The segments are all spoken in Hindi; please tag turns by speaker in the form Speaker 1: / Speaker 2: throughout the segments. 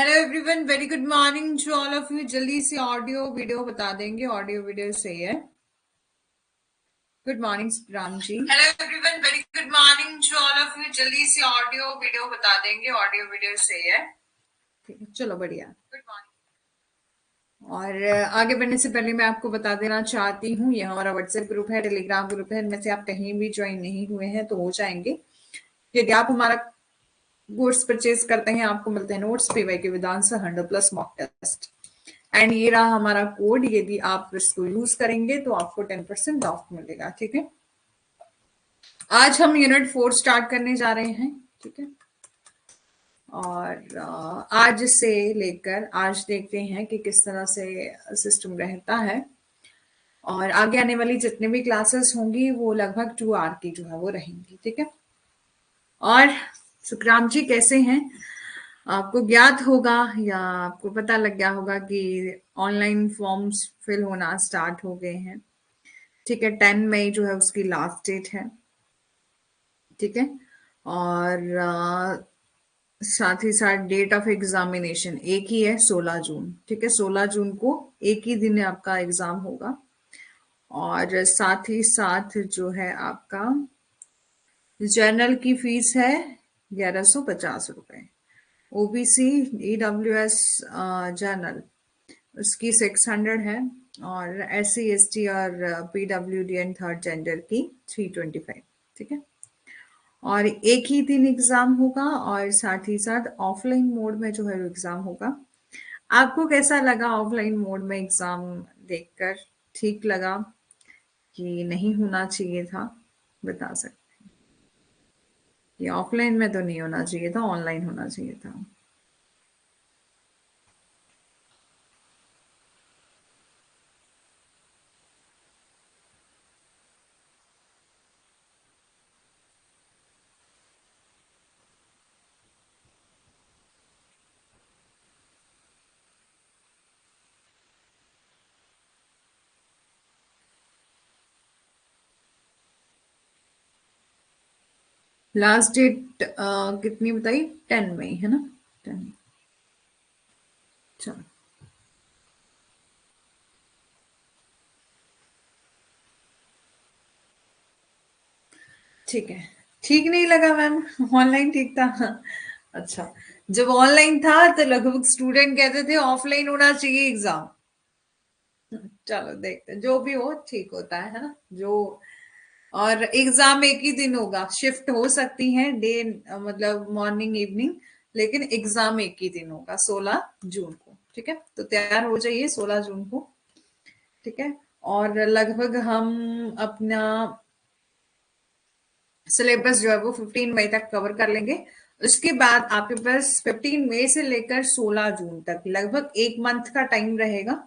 Speaker 1: Hello everyone, very good morning to all of you. जल्दी से ऑडियो वीडियो बता देंगे। ऑडियो वीडियो सही है। Good morning Ram ji. Hello everyone, very good morning to all of you. जल्दी से ऑडियो वीडियो बता देंगे। ऑडियो वीडियो सही है। ठीक है, चलो बढ़िया। Good morning. और आगे बढ़ने से पहले मैं आपको बता देना चाहती हूँ, ये हमारा व्हाट्सएप ग्रुप है, टेलीग्राम ग्रुप है। इनमें से आप कहीं भी ज्वाइन नहीं हुए हैं तो हो जाएंगे। यदि आप हमारा कोर्स परचेज करते हैं, आपको मिलते हैं नोट्स, पीवाई के वेदांत 100+ मॉक टेस्ट। एंड ये रहा हमारा कोड। यदि आप इसको यूज करेंगे तो आपको 10% ऑफ मिलेगा। ठीक है, आज हम यूनिट 4 स्टार्ट करने जा रहे हैं। ठीक है, और आज से लेकर आज देखते हैं कि किस तरह से सिस्टम रहता है। और आगे आने वाली जितने भी क्लासेस होंगी वो लगभग 2 आवर की जो है वो रहेंगी। ठीक है, और सुखराम जी कैसे हैं? आपको ज्ञात होगा या आपको पता लग गया होगा कि ऑनलाइन फॉर्म्स फिल होना स्टार्ट हो गए हैं। ठीक है, 10 मई जो है उसकी लास्ट डेट है। ठीक है, और साथ ही साथ डेट ऑफ एग्जामिनेशन एक ही है, 16 जून। ठीक है, 16 जून को एक ही दिन आपका एग्जाम होगा। और साथ ही साथ जो है आपका जर्नल की फीस है 1150 रुपए। ओबीसी ईडब्ल्यूएस जर्नल उसकी 600 है। और SC ST और PWD एंड थर्ड जेंडर की 325। ठीक है, और एक ही दिन एग्जाम होगा और साथ ही साथ ऑफलाइन मोड में जो है एग्जाम होगा। आपको कैसा लगा ऑफलाइन मोड में एग्जाम देखकर? ठीक लगा कि नहीं होना चाहिए था? बता सकते कि ऑफलाइन में तो नहीं होना चाहिए था, ऑनलाइन होना चाहिए था। लास्ट डेट कितनी बताई? 10 मई है ना? 10। चलो ठीक है। ठीक नहीं लगा मैम? ऑनलाइन ठीक था? अच्छा, जब ऑनलाइन था तो लगभग स्टूडेंट कहते थे ऑफलाइन होना चाहिए एग्जाम। चलो देखते हैं, जो भी हो ठीक होता है ना? जो और एग्जाम एक ही दिन होगा, शिफ्ट हो सकती है डे, मतलब मॉर्निंग इवनिंग, लेकिन एग्जाम एक ही दिन होगा 16 जून को। ठीक है, तो तैयार हो जाइए 16 जून को। ठीक है, और लगभग हम अपना सिलेबस जो है वो 15 मई तक कवर कर लेंगे। उसके बाद आपके पास 15 मई से लेकर 16 जून तक लगभग एक मंथ का टाइम रहेगा,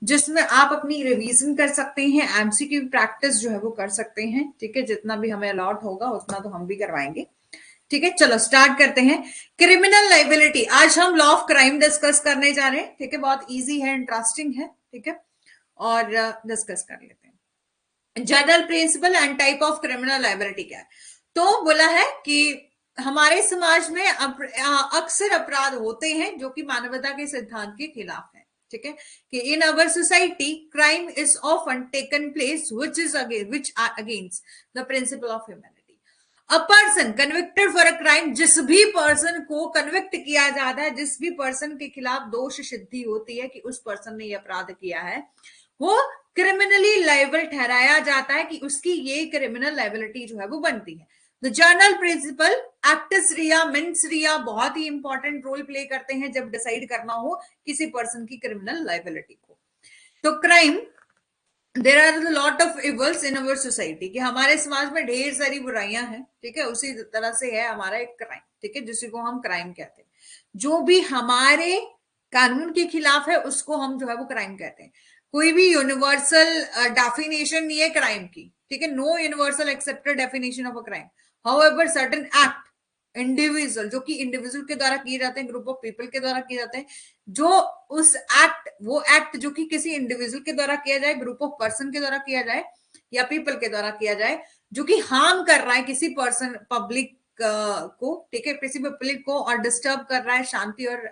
Speaker 1: जिसमें आप अपनी रिवीजन कर सकते हैं, एमसीक्यू प्रैक्टिस जो है वो कर सकते हैं। ठीक है, जितना भी हमें अलॉट होगा उतना तो हम भी करवाएंगे। ठीक है, चलो स्टार्ट करते हैं। क्रिमिनल लाइबिलिटी, आज हम लॉ ऑफ क्राइम डिस्कस करने जा रहे हैं। ठीक है, बहुत इजी है, इंटरेस्टिंग है। ठीक है, और डिस्कस कर लेते हैं। General principle and type of criminal liability क्या है? तो बोला है कि हमारे समाज में अक्सर अपराध होते हैं जो कि मानवता के सिद्धांत के खिलाफ है। ठीक है, कि in our society crime is often taken place which against the principle of humanity. A person convicted for a crime, जिस भी पर्सन को कन्विक्ट किया जाता है, जिस भी पर्सन के खिलाफ दोष सिद्धि होती है कि उस पर्सन ने यह अपराध किया है, वो क्रिमिनली लाइबल ठहराया जाता है, कि उसकी ये क्रिमिनल लाइबिलिटी जो है वो बनती है। The general principle actus reus means reus बहुत ही इंपॉर्टेंट रोल प्ले करते हैं जब डिसाइड करना हो किसी पर्सन की क्रिमिनल लाइबिलिटी को। तो crime, there are lot of evils in our society, कि हमारे समाज में ढेर सारी बुराइयां हैं। ठीक है, उसी तरह से है हमारा एक क्राइम। ठीक है, जिसी को हम क्राइम कहते हैं। जो भी हमारे कानून के खिलाफ है उसको हम जो है वो क्राइम कहते हैं। कोई भी यूनिवर्सल डेफिनेशन नहीं है क्राइम की। ठीक है, no universal accepted definition of a crime. However certain act individual, जो कि इंडिविजुअल के द्वारा किए जाते हैं, ग्रुप ऑफ पीपल के द्वारा किए जाते हैं, जो उस एक्ट, वो एक्ट जो कि किसी इंडिविजुअल के द्वारा किया जाए, ग्रुप ऑफ पर्सन के द्वारा किया जाए या पीपल के द्वारा किया जाए, जो कि हार्म कर रहा है किसी पर्सन, पब्लिक को। ठीक है, किसी पब्लिक को और डिस्टर्ब कर रहा है शांति और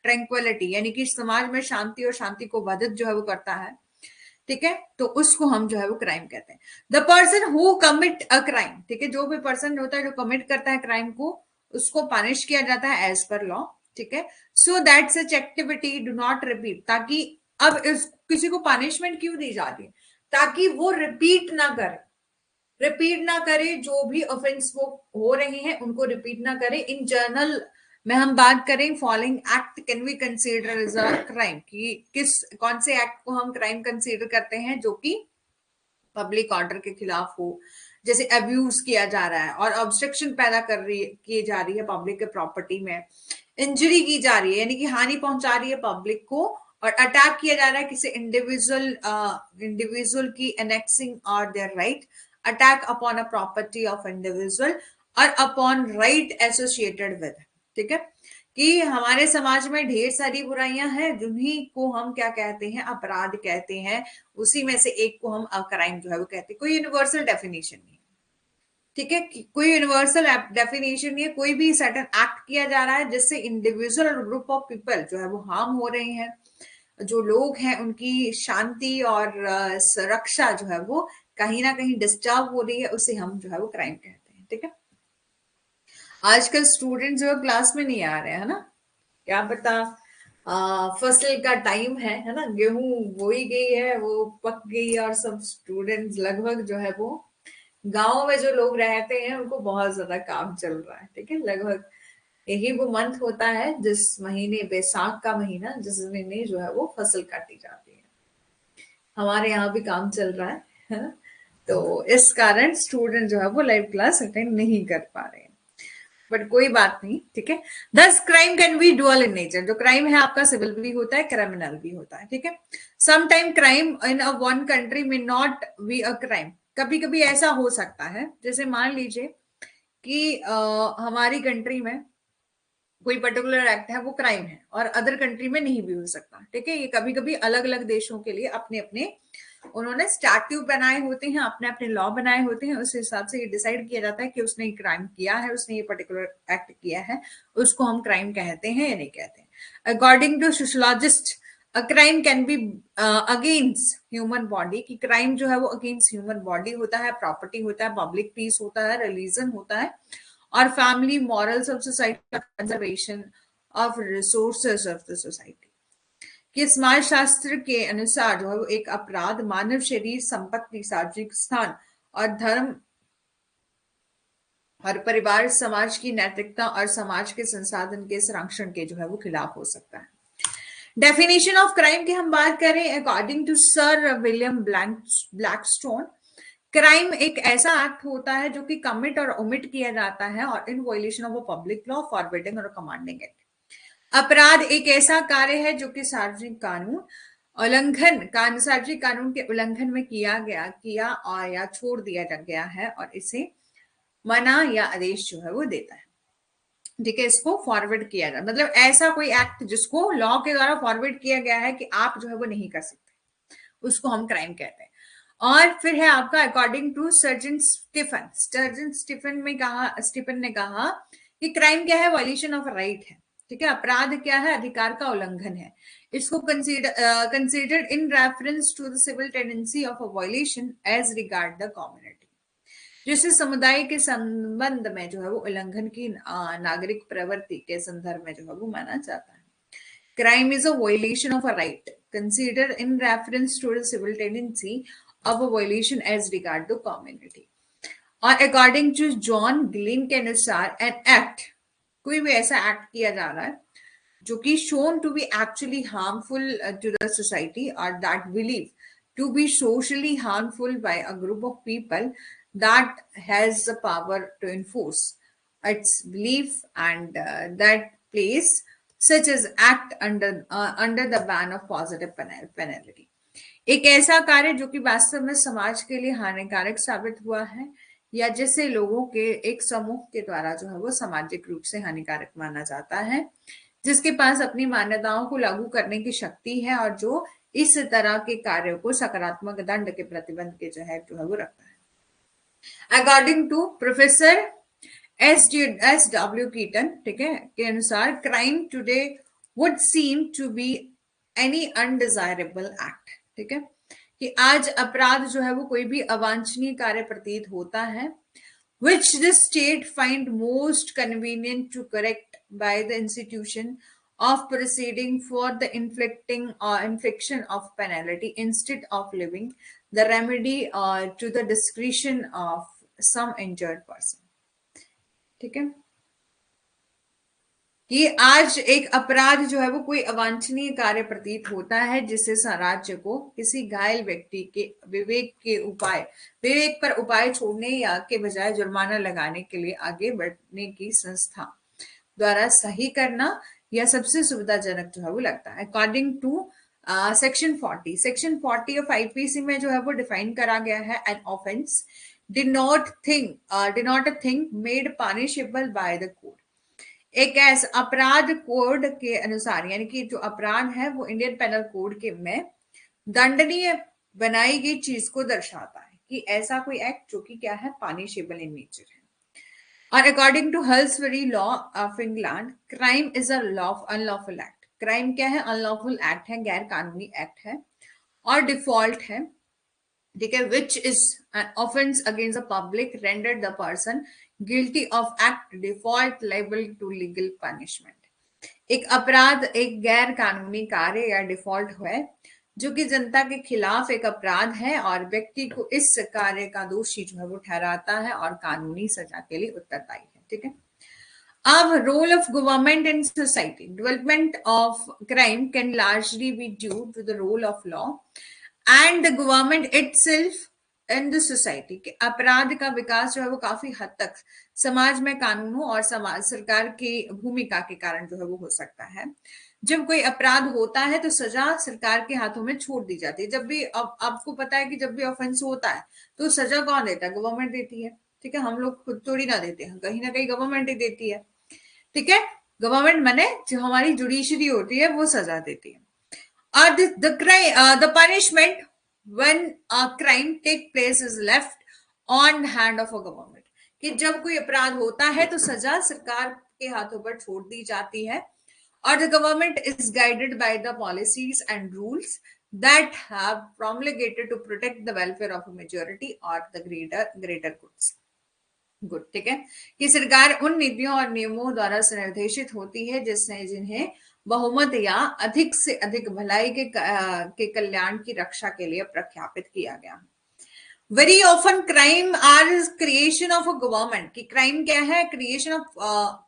Speaker 1: ट्रैंक्विलिटी, यानी कि समाज में शांति और शांति को बाधित जो है वो करता है, ठीक है, तो उसको हम जो है वो क्राइम कहते हैं। The person who commit a crime, ठीक है, जो भी पर्सन होता है जो कमिट करता है क्राइम को, उसको पनिश किया जाता है एज पर लॉ, ठीक है। So that such activity do not repeat, ताकि अब किसी को पनिशमेंट क्यों दी जाती है, ताकि वो रिपीट ना करे, जो भी ऑफेंस वो हो रहे हैं उनको रिपीट ना करे। इन जर्नल में हम बात करें, following act can we consider as a crime, कि कौन से एक्ट को हम क्राइम कंसीडर करते हैं जो कि पब्लिक ऑर्डर के खिलाफ हो, जैसे अब्यूज किया जा रहा है और ऑब्स्ट्रक्शन पैदा की जा रही है पब्लिक के प्रॉपर्टी में, इंजरी की जा रही है यानी कि हानि पहुंचा रही है पब्लिक को, और अटैक किया जा रहा है किसी इंडिविजुअल की एनेक्सिंग और their right, attack upon a property of individual और अपॉन राइट एसोसिएटेड विद, ठीक है, कि हमारे समाज में ढेर सारी बुराइयां हैं जिन्हीं को हम क्या कहते हैं, अपराध कहते हैं, उसी में से एक को हम क्राइम जो है वो कहते हैं। कोई यूनिवर्सल डेफिनेशन नहीं, ठीक है, कोई यूनिवर्सल डेफिनेशन नहीं है, कोई भी सर्टेन एक्ट किया जा रहा है जिससे इंडिविजुअल और ग्रुप ऑफ पीपल जो है वो हार्म हो रहे हैं, जो लोग हैं उनकी शांति और सुरक्षा जो है वो कहीं ना कहीं डिस्टर्ब हो रही है, उसे हम जो है वो क्राइम कहते हैं, ठीक है। आजकल स्टूडेंट जो है क्लास में नहीं आ रहे हैं, है ना, क्या पता फसल का टाइम है ना, गेहूं बोई गई है, वो पक गई है, और सब स्टूडेंट्स लगभग जो है वो गांव में जो लोग रहते हैं उनको बहुत ज्यादा काम चल रहा है, ठीक है। लगभग यही वो मंथ होता है जिस महीने, बैसाख का महीना, जिस महीने जो है वो फसल काटी जाती है। हमारे यहाँ भी काम चल रहा है ना, तो इस कारण स्टूडेंट जो है वो लाइव क्लास अटेंड नहीं कर पा रहे हैं, बट कोई बात नहीं, ठीक है। दस crime can B dual in nature, जो क्राइम है आपका सिविल भी होता है, क्रिमिनल भी होता है, ठीक है। Sometime crime in a one country में नॉट बी अ क्राइम, कभी कभी ऐसा हो सकता है, जैसे मान लीजिए कि हमारी कंट्री में कोई पर्टिकुलर एक्ट है वो क्राइम है और अदर कंट्री में नहीं भी हो सकता, ठीक है। ये कभी कभी अलग अलग देशों के लिए अपने अपने उन्होंने स्टैट्यू बनाए होते हैं, अपने अपने लॉ बनाए होते हैं, उस हिसाब से ये डिसाइड किया जाता है कि उसने ये क्राइम किया है, उसने ये पर्टिकुलर एक्ट किया है, उसको हम क्राइम कहते हैं या नहीं कहते हैं। According to sociologist, a crime can be against human body, कि क्राइम जो है वो अगेंस्ट ह्यूमन बॉडी होता है, प्रॉपर्टी होता है, पब्लिक पीस होता है, रिलीजन होता है, और family morals of society, conservation of resources of the society. कि समाज शास्त्र के अनुसार जो है वो एक अपराध मानव शरीर, संपत्ति, सार्वजनिक स्थान और धर्म और परिवार, समाज की नैतिकता और समाज के संसाधन के संरक्षण के जो है वो खिलाफ हो सकता है। डेफिनेशन ऑफ क्राइम की हम बात करें, according to sir William Blackstone, crime एक ऐसा एक्ट होता है जो कि कमिट और ओमिट किया जाता है और in violation of a public law, forbidding और कमांडिंग इट। अपराध एक ऐसा कार्य है जो कि सार्वजनिक कानून सार्वजनिक कानून के उल्लंघन में किया और या छोड़ दिया गया है, और इसे मना या आदेश जो है वो देता है, ठीक है। इसको फॉरवर्ड किया जाए, मतलब ऐसा कोई एक्ट जिसको लॉ के द्वारा फॉरवर्ड किया गया है कि आप जो है वो नहीं कर सकते, उसको हम क्राइम कहते हैं। और फिर है आपका अकॉर्डिंग टू स्टीफन ने कहा कि क्राइम क्या है, वायलेशन ऑफ राइट है, ठीक है। अपराध क्या है, अधिकार का उल्लंघन है। इसको considered in reference to the civil tendency of a violation as regard the community, जिससे समुदाय के संबंध में जो है वो उल्लंघन की नागरिक प्रवृत्ति के संदर्भ में जो है वो माना जाता है। Crime is a violation of a right, considered in reference to the civil tendency of a violation as regard to community. और अकॉर्डिंग टू जॉन ग्लिन के अनुसार, एन एक्ट, कोई भी ऐसा एक्ट किया जा रहा है जो कि shown to be actually harmful to the society और that believe to be socially harmful by a group of people that has the power to enforce its belief, and that place such as act under the ban of positive penalty. एक ऐसा कार्य जो कि वास्तव में समाज के लिए हानिकारक साबित हुआ है या जिसे लोगों के एक समूह के द्वारा जो है वो सामाजिक रूप से हानिकारक माना जाता है, जिसके पास अपनी मान्यताओं को लागू करने की शक्ति है और जो इस तरह के कार्यों को सकारात्मक दंड के प्रतिबंध के जो है वो रखता है। According to professor S W Keeton, ठीक है, के अनुसार crime today would seem to be any undesirable act. ठीक है, कि आज अपराध जो है वो कोई भी अवांछनीय कार्य प्रतीत होता है, which the state find most convenient to correct by the institution of proceeding for the inflicting or infliction of penalty instead of leaving the remedy to the discretion of some injured person. ठीक है, कि आज एक अपराध जो है वो कोई अवांछनीय कार्य प्रतीत होता है जिससे राज्य को किसी घायल व्यक्ति के विवेक पर उपाय छोड़ने या के बजाय जुर्माना लगाने के लिए आगे बढ़ने की संस्था द्वारा सही करना या सबसे सुविधाजनक जो है वो लगता है. According to section 40 of IPC में जो है वो डिफाइन करा गया है, an offence did not a thing made punishable by the code. एक ऐसा अपराध कोड के अनुसार, यानी कि जो अपराध है वो इंडियन पेनल कोड के में दंडनीय बनाई गई चीज को दर्शाता है, कि ऐसा कोई एक्ट जो कि क्या है, पनिशेबल इन नेचर है. और according to Halsbury law of England, crime is a unlawful act. Crime क्या है, अनलॉफुल एक्ट है, गैर कानूनी एक्ट है और डिफॉल्ट है. ठीक है, which is an offence against the public rendered the person guilty of act default liable to legal punishment. एक अपराध एक गैर कानूनी कार्य या डिफॉल्ट है जो कि जनता के खिलाफ एक अपराध है और व्यक्ति को इस कार्य का दोषी जो है वो ठहराता है और कानूनी सजा के लिए उत्तरदायी है. ठीक है, अब role of government in society. Development of crime can largely be due to the role of law and the government itself in the society. के अपराध का विकास जो है वो काफी हद तक समाज में कानूनों और समाज सरकार की भूमिका के कारण जो है वो हो सकता है. जब कोई अपराध होता है तो सजा सरकार के हाथों में छोड़ दी जाती है. जब भी आपको पता है कि जब भी ऑफेंस होता है तो सजा कौन देता है, गवर्नमेंट देती है. ठीक है, हम लोग खुद थोड़ी ना देते हैं, कहीं ना कहीं गवर्नमेंट ही देती है. ठीक है, गवर्नमेंट माने जो हमारी जुडिशरी होती है वो सजा देती है. और the punishment when a crime take place is left on hand of a government. कि जब कोई अपराध होता है तो सजा सरकार के हाथों पर छोड़ दी जाती है और the government is guided by the policies and rules that have promulgated to protect the welfare of a majority or the greater goods. Good. ठीक है, कि सरकार उन नीतियों और नियमों द्वारा निर्देशित होती है जिसने जिन्हें बहुमत या अधिक से अधिक भलाई के कल्याण की रक्षा के लिए प्रख्यापित किया गया. Very often crime are creation of a government. कि क्राइम क्या है, creation of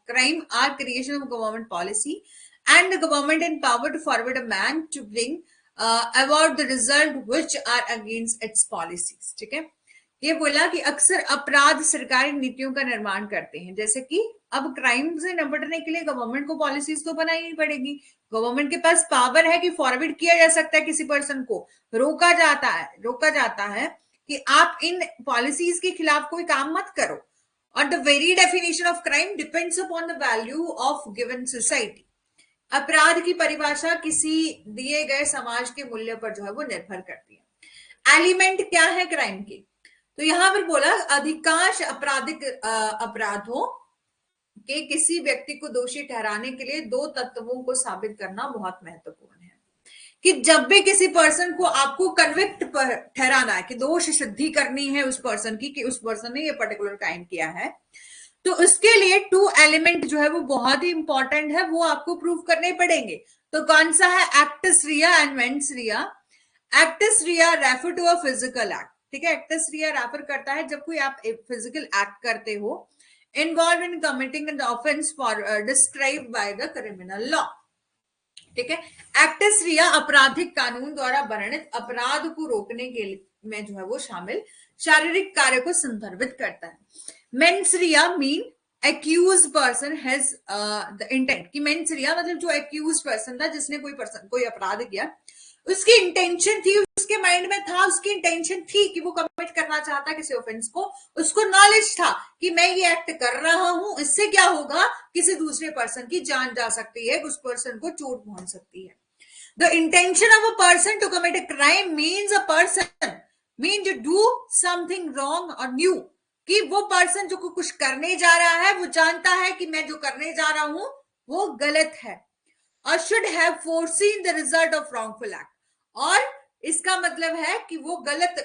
Speaker 1: crime are creation of government policy and the government in power to forward a man to bring about the result which are against its policies. ठीक है, ये बोला कि अक्सर अपराध सरकारी नीतियों का निर्माण करते हैं. जैसे कि अब क्राइम से निपटने के लिए गवर्नमेंट को पॉलिसीज तो बनानी पड़ेगी. गवर्नमेंट के पास पावर है कि फॉरवर्ड किया जा सकता है किसी पर्सन को, रोका जाता है कि आप इन पॉलिसीज के खिलाफ कोई काम मत करो. और the very definition of crime depends upon the value of given society. अपराध की परिभाषा किसी दिए गए समाज के मूल्य पर जो है वो निर्भर करती है. एलिमेंट क्या है क्राइम के, तो यहां पर बोला अधिकांश आपराधिक अपराधों के किसी व्यक्ति को दोषी ठहराने के लिए दो तत्वों को साबित करना बहुत महत्वपूर्ण है. कि जब भी किसी पर्सन को आपको कन्विक्ट पर ठहराना है, कि दोष सिद्धि करनी है उस पर्सन की कि उस पर्सन ने ये पर्टिकुलर क्राइम किया है, तो उसके लिए 2 एलिमेंट जो है वो बहुत ही इंपॉर्टेंट है, वो आपको प्रूव करने पड़ेंगे. तो कौन सा है, actus reus and mens rea. Actus reus refer to a physical act. ठीक है, एक्टस रिया रेफर करता है जब कोई आप फिजिकल एक्ट करते हो involve in committing an offence for describe by the criminal law. ठीक है, एक्टस रिया आपराधिक कानून द्वारा वर्णित अपराध को रोकने के में जो है वो शामिल शारीरिक कार्य को संदर्भित करता है. Mens rea mean accuse person has the intent. कि मेंस रिया मतलब जो एक्यूज पर्सन था, जिसने कोई अपराध किया, उसकी इंटेंशन थी, उसके माइंड में था, उसकी इंटेंशन थी कि वो कमिट करना चाहता किसी ऑफेंस को. उसको नॉलेज था कि मैं ये एक्ट कर रहा हूं, इससे क्या होगा, किसी दूसरे पर्सन की जान जा सकती है, उस पर्सन को चोट पहुंच सकती है. The intention of a person to commit a crime means a person mean to do something wrong और न्यू. कि वो पर्सन जो कुछ करने जा रहा है वो जानता है कि मैं जो करने जा रहा हूं वो गलत है. और should have foreseen the result of wrongful act, और इसका मतलब है कि वो गलत,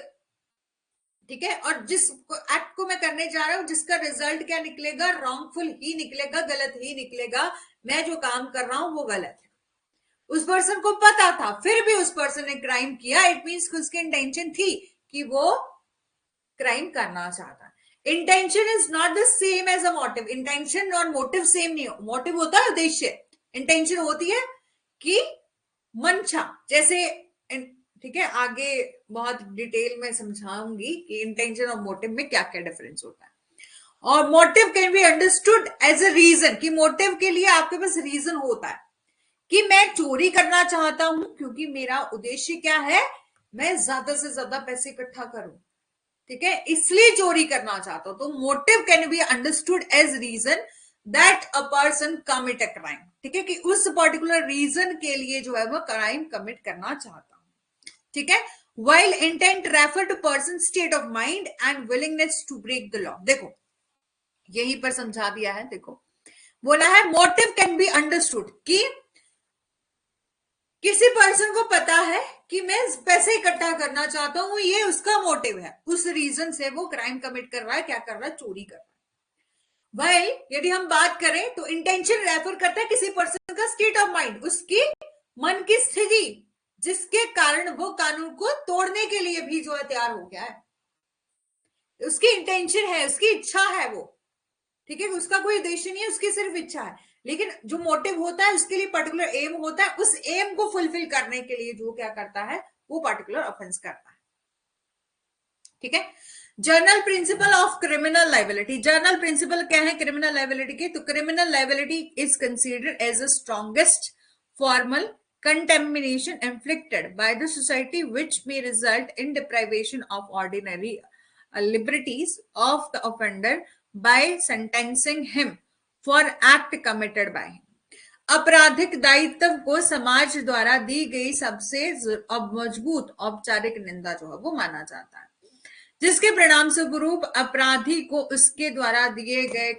Speaker 1: ठीक है, और जिस एक्ट को मैं करने जा रहा हूं जिसका रिजल्ट क्या निकलेगा, रॉन्गफुल ही निकलेगा, गलत ही निकलेगा, मैं जो काम कर रहा हूं वो गलत है। उस पर्सन को पता था फिर भी उस पर्सन ने क्राइम किया, इट मीन्स उसकी इंटेंशन थी कि वो क्राइम करना चाहता है। Intention is not the same as a motive, intention और मोटिव सेम नहीं हो, मोटिव होता है उद्देश्य, इंटेंशन होती है कि मंशा, जैसे, ठीक है, आगे बहुत डिटेल में समझाऊंगी कि इंटेंशन और मोटिव में क्या क्या डिफरेंस होता है। और motive can be understood as a reason, कि मोटिव के लिए आपके पास रीजन होता है कि मैं चोरी करना चाहता हूं क्योंकि मेरा उद्देश्य क्या है, मैं ज्यादा से ज्यादा पैसे इकट्ठा करूं, ठीक है, इसलिए चोरी करना चाहता हूं। तो motive can be understood as reason that a person commit a crime, ठीक है, कि उस पर्टिकुलर रीजन के लिए जो है वो क्राइम कमिट करना चाहता हूं, ठीक है। while intent refer to person state of mind and willingness to break the law, देखो यहीं पर समझा दिया है, देखो बोला है मोटिव कैन बी अंडरस्टूड, कि किसी पर्सन को पता है कि मैं पैसे इकट्ठा करना चाहता हूं, ये उसका मोटिव है, उस रीजन से वो क्राइम कमिट कर रहा है, क्या कर रहा है, चोरी कर रहा है। While यदि हम बात करें तो इंटेंशन रेफर करता है किसी पर्सन का स्टेट ऑफ माइंड, उसकी मन की स्थिति जिसके कारण वो कानून को तोड़ने के लिए भी जो है तैयार हो गया है, उसकी इंटेंशन है, उसकी इच्छा है वो, ठीक है, उसका कोई उद्देश्य नहीं है, उसकी सिर्फ इच्छा है। लेकिन जो मोटिव होता है उसके लिए पर्टिकुलर एम होता है, उस एम को फुलफिल करने के लिए जो क्या करता है वो पर्टिकुलर ऑफेंस करता है, ठीक है। General principle of criminal liability, general principle क्या है क्रिमिनल लाइबिलिटी के, तो criminal liability is considered as the strongest formal contamination inflicted by the society which may result in deprivation of ordinary liberties of the offender by sentencing him for act committed by him. आपराधिक दायित्व को समाज द्वारा दी गई सबसे मजबूत औपचारिक निंदा जो है वो माना जाता है, जिसके परिणाम स्वरूप अपराधी को उसके द्वारा किए गए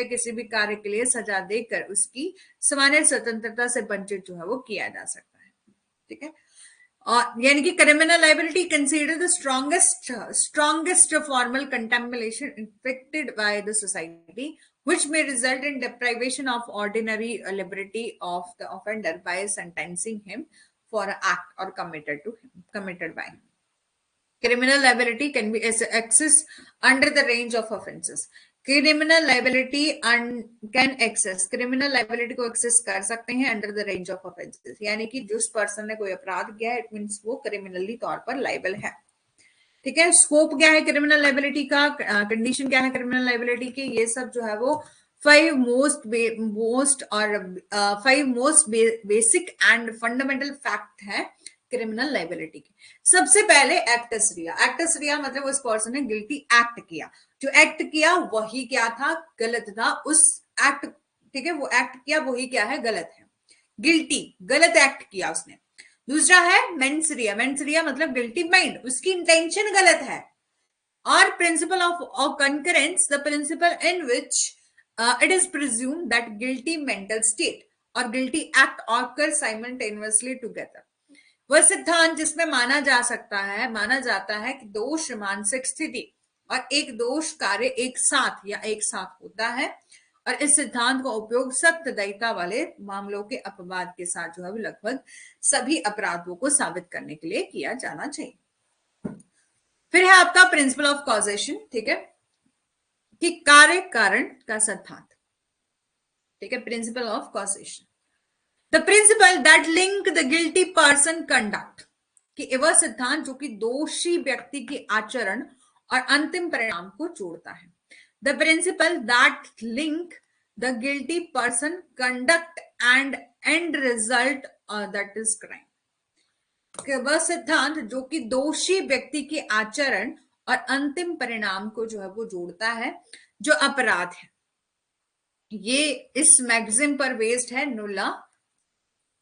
Speaker 1: किसी भी कार्य के लिए सजा देकर उसकी सामान्य स्वतंत्रता से वंचित जो है वो किया जा सकता है, ठीक है। और यानी कि criminal liability consider the strongest formal contemplation infected by the society which may result in deprivation of ordinary liberty of the offender by sentencing him for an act or committed by him. Criminal liability can be accessed under the range of offenses. Criminal liability can access, criminal liability को access कर सकते हैं under the range of offenses, यानी कि जिस पर्सन ने कोई अपराध किया है, it means वो क्रिमिनली तौर पर लाइबल है, ठीक है। स्कोप क्या है क्रिमिनल लाइबिलिटी का, कंडीशन क्या है क्रिमिनल लाइबिलिटी की, ये सब जो है वो five most basic and fundamental fact है क्रिमिनल लाइबिलिटी की। सबसे पहले एक्टस रिया, एक्टस रिया मतलब उस पर्सन ने गिल्टी एक्ट किया, जो एक्ट किया वही क्या था, गलत था, उस एक्ट, ठीक है, वो एक्ट किया वही क्या है, गलत है, गिल्टी, गलत एक्ट किया उसने। दूसरा है मेंसरिया, मेंसरिया मतलब गिल्टी माइंड, उसकी इंटेंशन गलत है। और principle of concurrence, the principle in which it is presumed that guilty mental state और guilty act occur simultaneously together, वह सिद्धांत जिसमें माना जाता है कि दोष मानसिक स्थिति और एक दोष कार्य एक साथ होता है, और इस सिद्धांत का उपयोग सख्त दयता वाले मामलों के अपवाद के साथ जो है लगभग सभी अपराधों को साबित करने के लिए किया जाना चाहिए। फिर है आपका प्रिंसिपल ऑफ कॉजेशन, ठीक है, कि कार्य कारण का सिद्धांत, ठीक है, principle of causation, the principal that link the guilty person conduct, कि वह सिद्धांत जो कि दोषी व्यक्ति के आचरण और अंतिम परिणाम को जोड़ता है। The principle that link the guilty person conduct and end result that is crime, वह सिद्धांत जो कि दोषी व्यक्ति के आचरण और अंतिम परिणाम को जो है वो जोड़ता है, जो अपराध है। ये इस मैगजीन पर बेस्ड है, नुल्ला,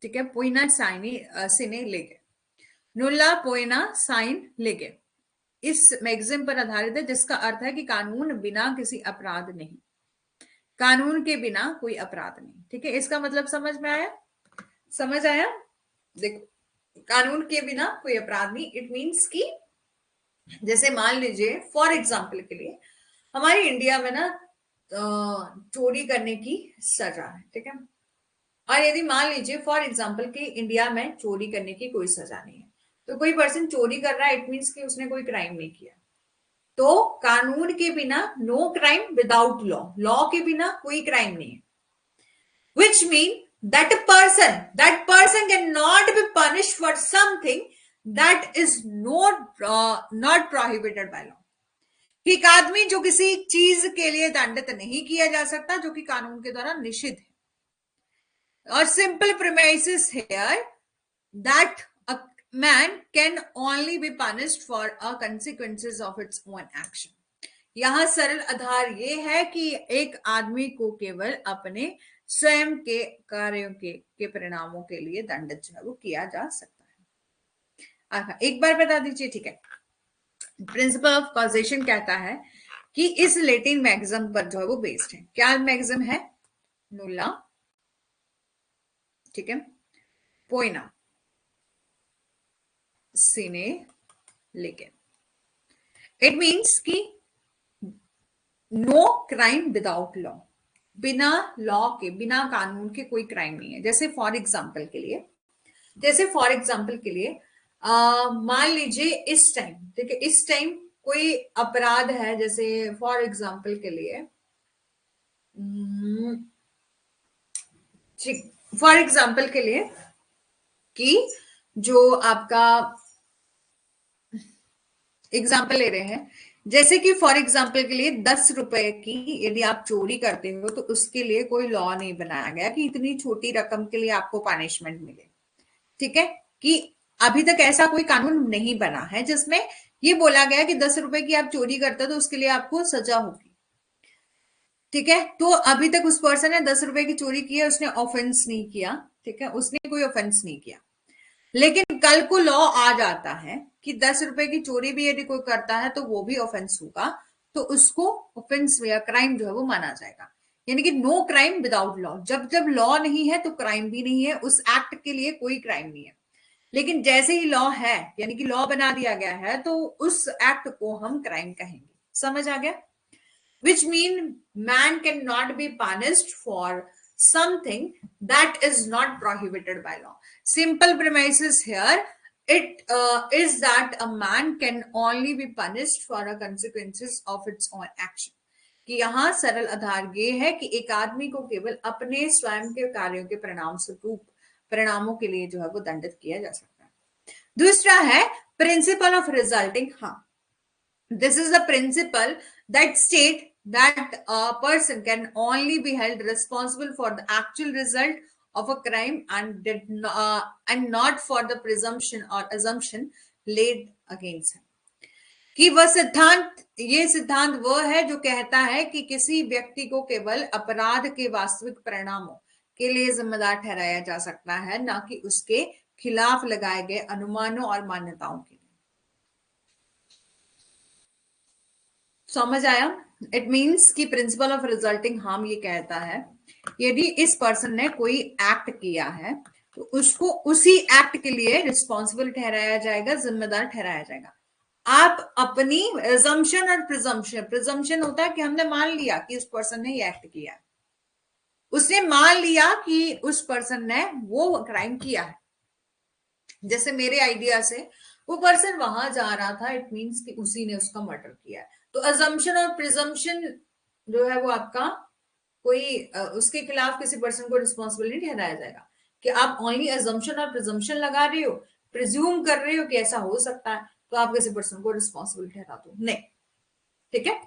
Speaker 1: ठीक है, पोइना सिने लेगे, नुल्ला पोइना साइन लेगे, इस मैगजीन पर आधारित है, जिसका अर्थ है कि कानून बिना किसी अपराध नहीं, कानून के बिना कोई अपराध नहीं, ठीक है। इसका मतलब समझ में आया, समझ आया? देखो, कानून के बिना कोई अपराध नहीं। इट मीन्स कि जैसे मान लीजिए फॉर एग्जाम्पल के लिए हमारी इंडिया में ना चोरी करने की सजा है, ठीक है। और यदि मान लीजिए फॉर एग्जाम्पल कि इंडिया में चोरी करने की कोई सजा नहीं है, तो कोई पर्सन चोरी कर रहा है, इट मीन्स कि उसने कोई क्राइम नहीं किया। तो कानून के बिना no crime without law, law के बिना कोई क्राइम नहीं है। Which mean that person cannot be punished for something that is not prohibited by law। एक आदमी जो किसी चीज के लिए दंडित नहीं किया जा सकता जो कि कानून के द्वारा निषिद्ध है। और simple premises here that a man can only be punished for a consequences of its own action। यहां सरल आधार ये है कि एक आदमी को केवल अपने स्वयं के कार्यों के परिणामों के लिए दंडित जो है वो किया जा सकता है। एक बार बता दीजिए, ठीक है। प्रिंसिपल ऑफ कॉजेशन कहता है कि इस लैटिन मैक्सिम पर जो है वो बेस्ड है। क्या मैक्सिम है? नुल्ला, ठीक है, पोइना सीने लेकिन। इट मीन्स कि नो क्राइम विदाउट लॉ, बिना लॉ के, बिना कानून के कोई क्राइम नहीं है। जैसे फॉर एग्जाम्पल के लिए मान लीजिए इस टाइम, ठीक है, इस टाइम कोई अपराध है, जैसे फॉर एग्जाम्पल के लिए कि जो आपका एग्जाम्पल ले रहे हैं, जैसे कि फॉर एग्जाम्पल के लिए 10 रुपए की यदि आप चोरी करते हो तो उसके लिए कोई लॉ नहीं बनाया गया कि इतनी छोटी रकम के लिए आपको पनिशमेंट मिले, ठीक है। कि अभी तक ऐसा कोई कानून नहीं बना है जिसमें ये बोला गया कि 10 रुपए की आप चोरी करते हो तो उसके लिए आपको सजा होगी, ठीक है। तो अभी तक उस पर्सन ने 10 रुपए की चोरी की है, उसने ऑफेंस नहीं किया, ठीक है, उसने कोई ऑफेंस नहीं किया। लेकिन कल को लॉ आ जाता है कि 10 रुपए की चोरी भी यदि कोई करता है तो वो भी ऑफेंस होगा, तो उसको ऑफेंस या क्राइम जो है वो माना जाएगा। यानी कि नो क्राइम विदाउट लॉ। जब जब लॉ नहीं है तो क्राइम भी नहीं है, उस एक्ट के लिए कोई क्राइम नहीं है। लेकिन जैसे ही लॉ है, यानी कि लॉ बना दिया गया है, तो उस एक्ट को हम क्राइम कहेंगे। समझ आ गया? Which mean man cannot be punished for something that is not prohibited by law। Simple premises here it is that a man can only be punished for the consequences of its own action। कि यहाँ सरल आधार ये है कि एक आदमी को केवल अपने स्वयं के कार्यों के परिणाम स्वरूप, परिणामों के लिए जो है वो दंडित किया जा सकता है। दूसरा है principle of resulting harm. This is the principle that state that a person can only be held responsible for the actual result of a crime and not for the presumption or assumption laid against him। कि ये सिद्धांत वह है जो कहता है कि किसी व्यक्ति को केवल अपराध के वास्तविक परिणामों के लिए जिम्मेदार ठहराया जा सकता है, ना कि उसके खिलाफ लगाए गए अनुमानों और मान्यताओं के लिए। समझ आया? इट मीन्स कि प्रिंसिपल ऑफ रिजल्टिंग हार्म ये कहता है यदि इस पर्सन ने कोई एक्ट किया है तो उसको उसी एक्ट के लिए रिस्पॉन्सिबल ठहराया जाएगा, जिम्मेदार ठहराया जाएगा। आप अपनी assumption और प्रिजम्पशन होता है कि हमने मान लिया कि उस पर्सन ने ये एक्ट किया है, उसने मान लिया कि उस पर्सन ने वो क्राइम किया है। जैसे मेरे आइडिया से वो पर्सन वहां जा रहा था, इट मीन्स कि उसी ने उसका मर्डर किया है। तो अजम्पशन और प्रिजम्पशन जो है वो आपका कोई उसके खिलाफ किसी पर्सन को रिस्पॉन्सिबल नहीं ठहराया जाएगा कि आप ओनली अजम्पशन और प्रिजम्पशन लगा रहे हो, प्रिज्यूम कर रहे हो कि ऐसा हो सकता है, तो आप किसी पर्सन को रिस्पॉन्सिबल ठहरा दो, नहीं, ठीक है।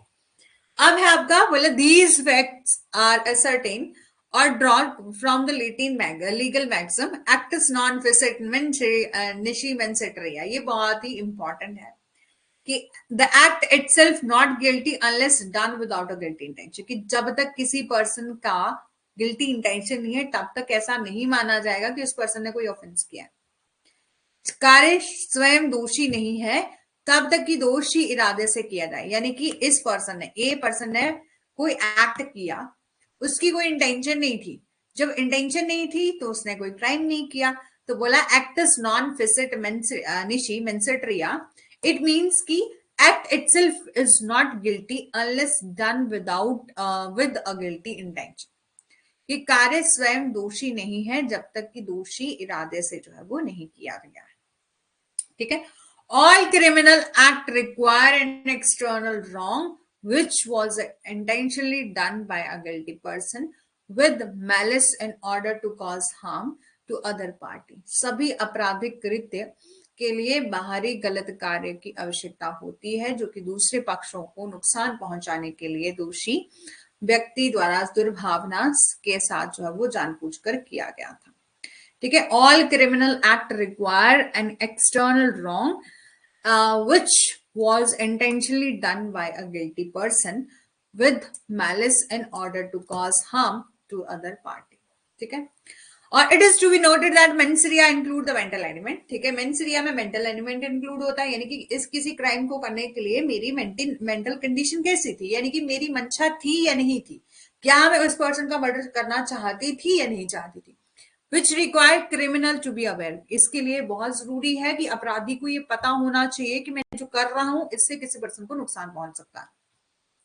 Speaker 1: अब है आपका बोले these facts are ascertain or drawn from the Latin legal maxim actus non facit nisi menseteria। ये बहुत ही इंपॉर्टेंट है कि the act itself not guilty unless done without a guilty intention। कि जब तक किसी पर्सन का गिल्टी इंटेंशन नहीं है तब तक ऐसा नहीं माना जाएगा कि उस पर्सन ने कोई ऑफेंस किया है। कार्य स्वयं दोषी नहीं है तब तक कि दोषी इरादे से किया जाए। यानी कि इस पर्सन ने कोई एक्ट किया, उसकी कोई इंटेंशन नहीं थी, जब इंटेंशन नहीं थी तो उसने कोई क्राइम नहीं किया। तो बोला actus non facit nisi mens sit rea, it means की act itself is not guilty unless done without with a guilty intention. कि कार्य स्वयं दोषी नहीं है जब तक कि दोषी इरादे से जो है वो नहीं किया गया है। ठीक है, all criminal act require an external wrong which was intentionally done by a guilty person with malice in order to cause harm to other party। सभी आपराधिक कृत्य के लिए बाहरी गलत कार्य की आवश्यकता होती है जो कि दूसरे पक्षों को नुकसान पहुंचाने के लिए दोषी व्यक्ति द्वारा दुर्भावना के साथ जो है वो जानबूझकर किया गया था। ठीक है, all criminal act require an external wrong which was intentionally done by a guilty person with malice in order to cause harm to other party। ठीक है, और it is to be noted that mens rea include the mental element. ठीक है, मेंस रिया में मेंटल एलिमेंट इंक्लूड होता है, यानी कि इस किसी क्राइम को करने के लिए मेरी मेंटल कंडीशन कैसी थी, यानी कि मेरी मंशा थी या नहीं थी, क्या मैं उस पर्सन का मर्डर करना चाहती थी या नहीं चाहती थी। Which require criminal to be aware, इसके लिए बहुत जरूरी है कि अपराधी को ये पता होना चाहिए कि मैं जो कर रहा हूं इससे किसी पर्सन को नुकसान पहुंच सकता है।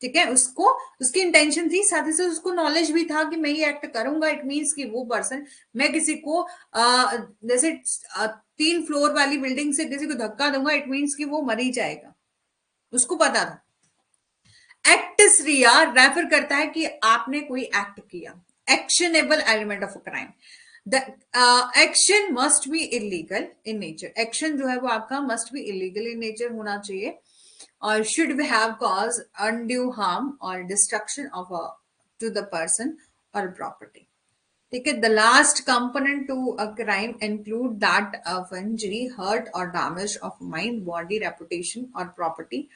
Speaker 1: ठीक है, उसको उसकी इंटेंशन थी, साथ ही साथ उसको नॉलेज भी था कि मैं ये एक्ट करूंगा। इट मीन्स कि वो पर्सन, मैं किसी को जैसे 3 फ्लोर वाली बिल्डिंग से किसी को धक्का दूंगा, इट मीन्स कि वो मर ही जाएगा, उसको पता था। एक्ट रिया रेफर करता है कि आपने कोई एक्ट किया। Actionable element of a crime, the action must be illegal in nature. Action जो है वो आपका must be illegal in nature होना चाहिए और should be have cause undue harm और destruction of to the person और प्रॉपर्टी। ठीक है, the last component to a crime include that of injury, hurt और damage of mind, body, reputation और property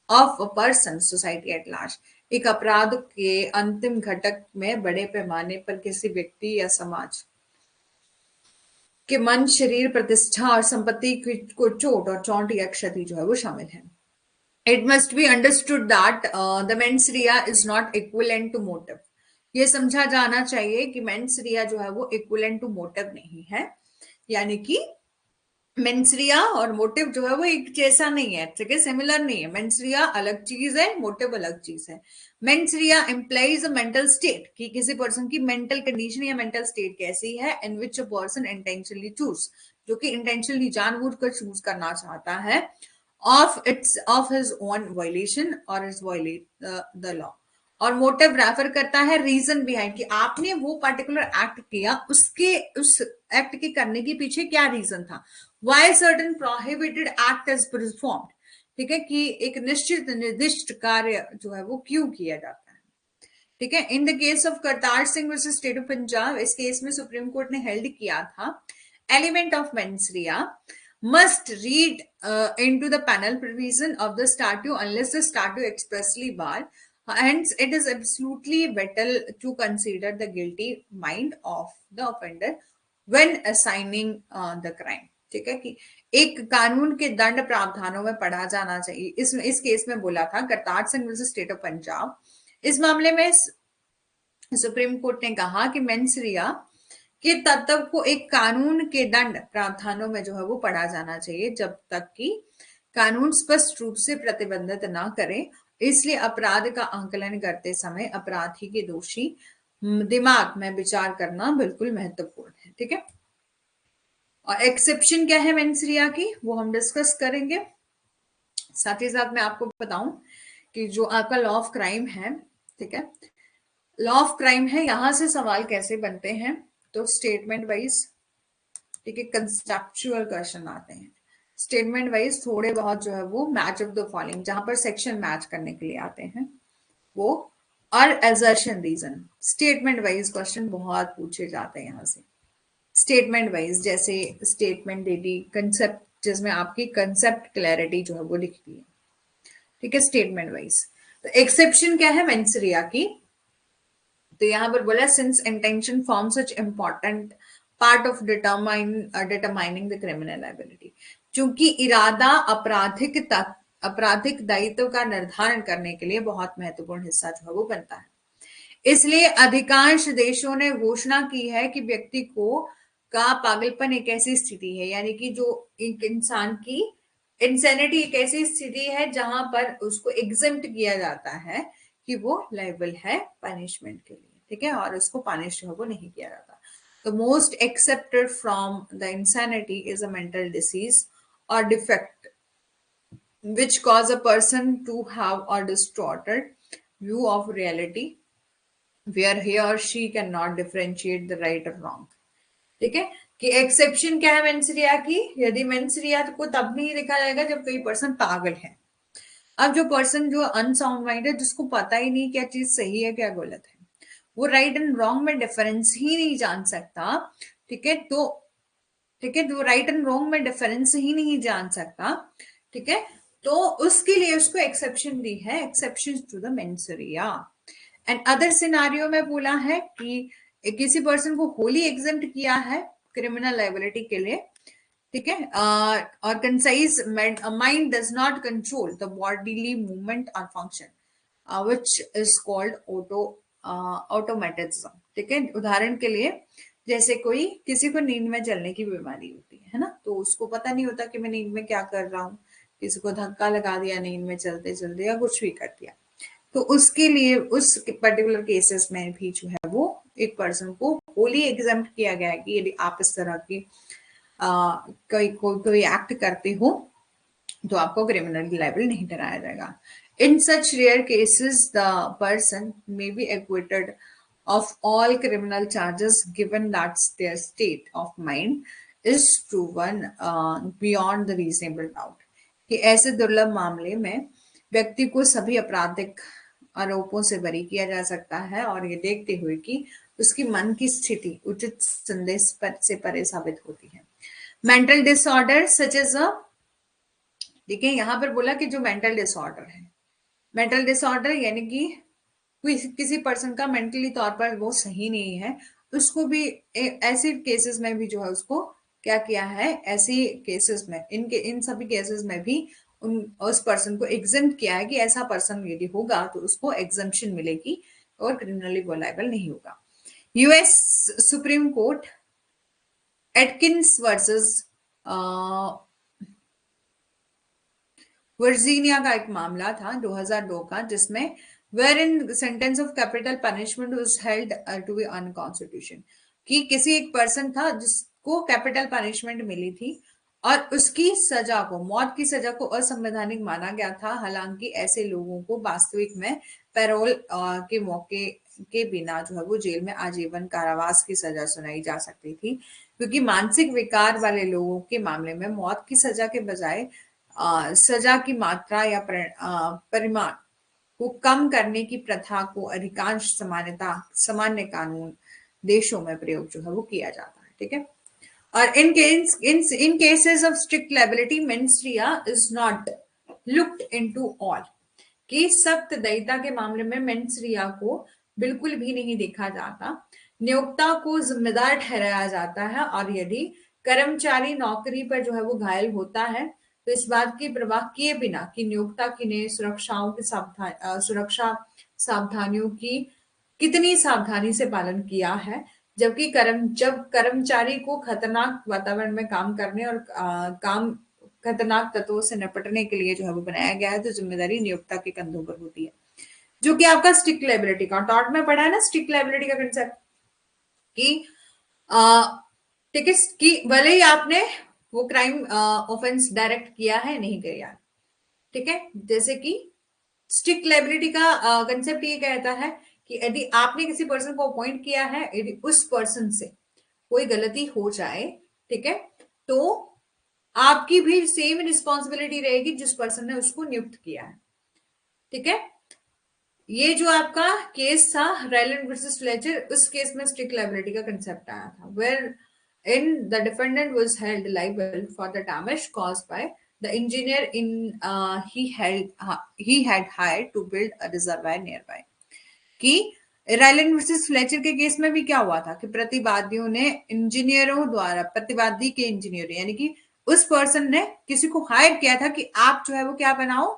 Speaker 1: of a person, society at large. एक अपराध के अंतिम घटक में बड़े पैमाने पर किसी व्यक्ति या समाज के मन, शरीर, प्रतिष्ठा और संपत्ति को चोट और चोट या क्षति जो है वो शामिल है। It must be understood that the mens rea is not equivalent to motive. ये समझा जाना चाहिए कि मेंस रिया जो है वो इक्विवेलेंट टू मोटिव नहीं है, यानी कि मेंसरिया और मोटिव जो है वो एक जैसा नहीं है। ठीक है, सिमिलर नहीं है। मेंसरिया अलग चीज है, मोटिव अलग चीज है। मेंसरिया इंप्लाइज अ मेंटल स्टेट, कि किसी पर्सन की मेंटल कंडीशन या मेंटल स्टेट कैसी है, इन विच अ पर्सन इंटेंशनली चूज, जो कि इंटेंशनली जानबूझकर चूज करना चाहता है, ऑफ हिज ओन वायलेशन और इज वायलेट द लॉ। और मोटिव रेफर करता है रीजन बिहाइंड, कि आपने वो पर्टिकुलर एक्ट किया, उसके उस एक्ट के करने के पीछे क्या रीजन था, why certain prohibited act is performed. ठीक है, कि एक निश्चित निर्दिष्ट कार्य जो है वो क्यों किया जाता है। ठीक है, in the case of Kartar Singh versus state of Punjab, इस केस में सुप्रीम कोर्ट ने हेल्ड किया था element of mens rea must read into the penal provision of the statute unless the statute expressly bar. Hence, it is absolutely vital to consider the guilty mind of the offender when assigning the crime। ठीक है, कि एक कानून के दंड प्रावधानों में पढ़ा जाना चाहिए। इस केस में बोला था Kartar Singh versus state of Punjab. इस मामले में सुप्रीम कोर्ट ने कहा कि मेंसरिया कि तत्व को एक कानून के दंड प्रावधानों में जो है वो पढ़ा जाना चाहिए जब तक कि कानून स्पष्ट रूप से प्रतिबंधित ना करे। इसलिए अपराध का आंकलन करते समय अपराधी के दोषी दिमाग में विचार करना बिल्कुल महत्वपूर्ण है। ठीक है, और एक्सेप्शन क्या है मेंसरिया की, वो हम डिस्कस करेंगे। साथ ही साथ मैं आपको बताऊं कि जो आपका लॉ ऑफ क्राइम है, ठीक है, लॉ ऑफ क्राइम है, यहां से सवाल कैसे बनते हैं, तो स्टेटमेंट वाइज, ठीक है, कंसेप्चुअल क्वेश्चन आते हैं। स्टेटमेंट वाइज थोड़े बहुत जो है वो मैच ऑफ द फॉलोइंग, जहां पर सेक्शन मैच करने के लिए आते हैं वो, और assertion reason. Statement wise question बहुत पूछे जाते हैं यहाँ से। स्टेटमेंट वाइज जैसे स्टेटमेंट दे दी कंसेप्ट, जिसमें आपकी कंसेप्ट क्लैरिटी जो है वो लिखती है। ठीक है, स्टेटमेंट वाइज। तो एक्सेप्शन क्या है मेंसरिया की, तो यहां पर बोला since intention form such important part of determining the criminal liability, क्योंकि इरादा आपराधिक दायित्व का निर्धारण करने के लिए बहुत महत्वपूर्ण हिस्सा जो है वो बनता है। इसलिए अधिकांश देशों ने घोषणा की है कि व्यक्ति को का पागलपन एक ऐसी स्थिति है, यानी कि जो एक इंसान की इंसेनिटी एक ऐसी स्थिति है जहां पर उसको एग्जेम्प्ट किया जाता है कि वो लायबल है पनिशमेंट के लिए, ठीक है, और उसको पनिश जो है वो नहीं किया जाता. The most accepted from the insanity is a mental disease or defect which cause a person to have a distorted view of reality where he or she cannot differentiate the right or wrong. ठीक है, कि एक्सेप्शन क्या है मेंसरिया की, यदि मेंसरिया को तब नहीं देखा जाएगा जब कोई पर्सन पागल है. अब जो पर्सन जो अनसाउंड माइंड है, जिसको पता ही नहीं क्या चीज सही है क्या गलत है, वो राइट एंड रॉन्ग में डिफरेंस ही नहीं जान सकता. ठीक है, तो राइट एंड रॉन्ग में डिफरेंस ही नहीं जान सकता. ठीक है, तो उसके लिए उसको एक्सेप्शन दी है, exception to the mens rea. And other scenario में बोला है कि किसी पर्सन को होली एग्जेम्प्ट किया है क्रिमिनल लायबिलिटी के लिए. ठीक है, और concise mind does not control the bodily movement और फंक्शन विच इज कॉल्ड ऑटोमेटिज्म. ठीक है, उदाहरण के लिए जैसे कोई किसी को नींद में चलने की बीमारी होती है ना, तो उसको पता नहीं होता कि मैं नींद में क्या कर रहा हूँ, किसी को धक्का लगा दिया नींद में चलते चलते या कुछ भी कर दिया, तो उसके लिए उस पर्टिकुलर केसेस में भी जो है वो एक पर्सन को होली एग्जाम्प्ट किया गया है कि यदि आप इस तरह की कोई एक्ट करते हो तो आपको क्रिमिनल लायबल नहीं ठहराया जाएगा. In such rare cases the person may be acquitted of all criminal charges given that their state of mind is proven beyond the reasonable doubt. कि ऐसे दुर्लभ मामले में व्यक्ति को सभी आपराधिक आरोपों से बरी किया जा सकता है और ये देखते हुए कि उसकी मन की स्थिति उचित संदेह से परे साबित होती है. Mental disorder such as a, देखिए यहाँ पर बोला कि जो मेंटल डिसऑर्डर है, मेंटल डिसऑर्डर यानी कि किसी पर्सन का मेंटली तौर पर वो सही नहीं है, उसको भी ऐसे केसेस में भी जो है उसको क्या किया है, ऐसी केसेस में इन सभी केसेस में भी उस पर्सन को एग्जेम्प्ट किया है कि ऐसा पर्सन यदि होगा तो उसको एग्जम्पशन मिलेगी और क्रिमिनली लायबल नहीं होगा. US supreme court Atkins versus Virginia का एक मामला था 2002 का, जिसमें wherein the sentence of capital punishment was held to be unconstitutional. कि किसी एक पर्सन था जिसको कैपिटल पनिशमेंट मिली थी और उसकी सजा को, मौत की सजा को असंवैधानिक माना गया था. हालांकि ऐसे लोगों को वास्तविक में पैरोल के मौके के बिना जो है वो जेल में आजीवन कारावास की सजा सुनाई जा सकती थी, क्योंकि मानसिक विकार वाले लोगों के मामले में मौत की सजा के बजाय सजा की मात्रा या परिमाण को कम करने की प्रथा को अधिकांश सामान्य कानून देशों में प्रयोग जो है वो किया जाता है. ठीक है, और in cases of strict liability mens rea is not looked into all. कि सख्त दयिता के मामले में मेंसरिया को बिल्कुल भी नहीं देखा जाता, नियोक्ता को जिम्मेदार ठहराया जाता है, और यदि कर्मचारी नौकरी पर जो है वो घायल होता है तो इस बात की परवाह किए बिना कि नियोक्ता की ने सुरक्षा सावधानियों की कितनी सावधानी से पालन किया है, जबकि जब कर्मचारी को खतरनाक वातावरण में काम करने और काम खतरनाक तत्वों से निपटने के लिए जो है वो बनाया गया है, तो जिम्मेदारी नियोक्ता के कंधों पर होती है, जो कि आपका स्ट्रिक्ट लायबिलिटी का टॉट में पढ़ा है ना, स्ट्रिक्ट लायबिलिटी का कंसेप्ट कि ठीक है, कि भले ही आपने वो क्राइम ऑफेंस डायरेक्ट किया है नहीं किया, ठीक है, जैसे कि स्ट्रिक्ट लायबिलिटी का कंसेप्ट ये कहता है कि यदि आपने किसी पर्सन को अपॉइंट किया है, यदि उस पर्सन से कोई गलती हो जाए, ठीक है, तो आपकी भी सेम रिस्पॉन्सिबिलिटी रहेगी जिस पर्सन ने उसको नियुक्त किया है. ठीक है, ये जो आपका केस था रायलैंड वर्सेस फ्लेचर, उस केस में स्ट्रिक्ट लायबिलिटी का कंसेप्ट आया था, where in the defendant was held liable for the damage caused by the engineer he had hired to build a reservoir nearby. कि रायलैंड वर्सेस फ्लेचर के केस में भी क्या हुआ था कि प्रतिवादियों ने इंजीनियरों द्वारा, प्रतिवादी के इंजीनियर यानी कि उस पर्सन ने किसी को हायर किया था कि आप जो है वो क्या बनाओ,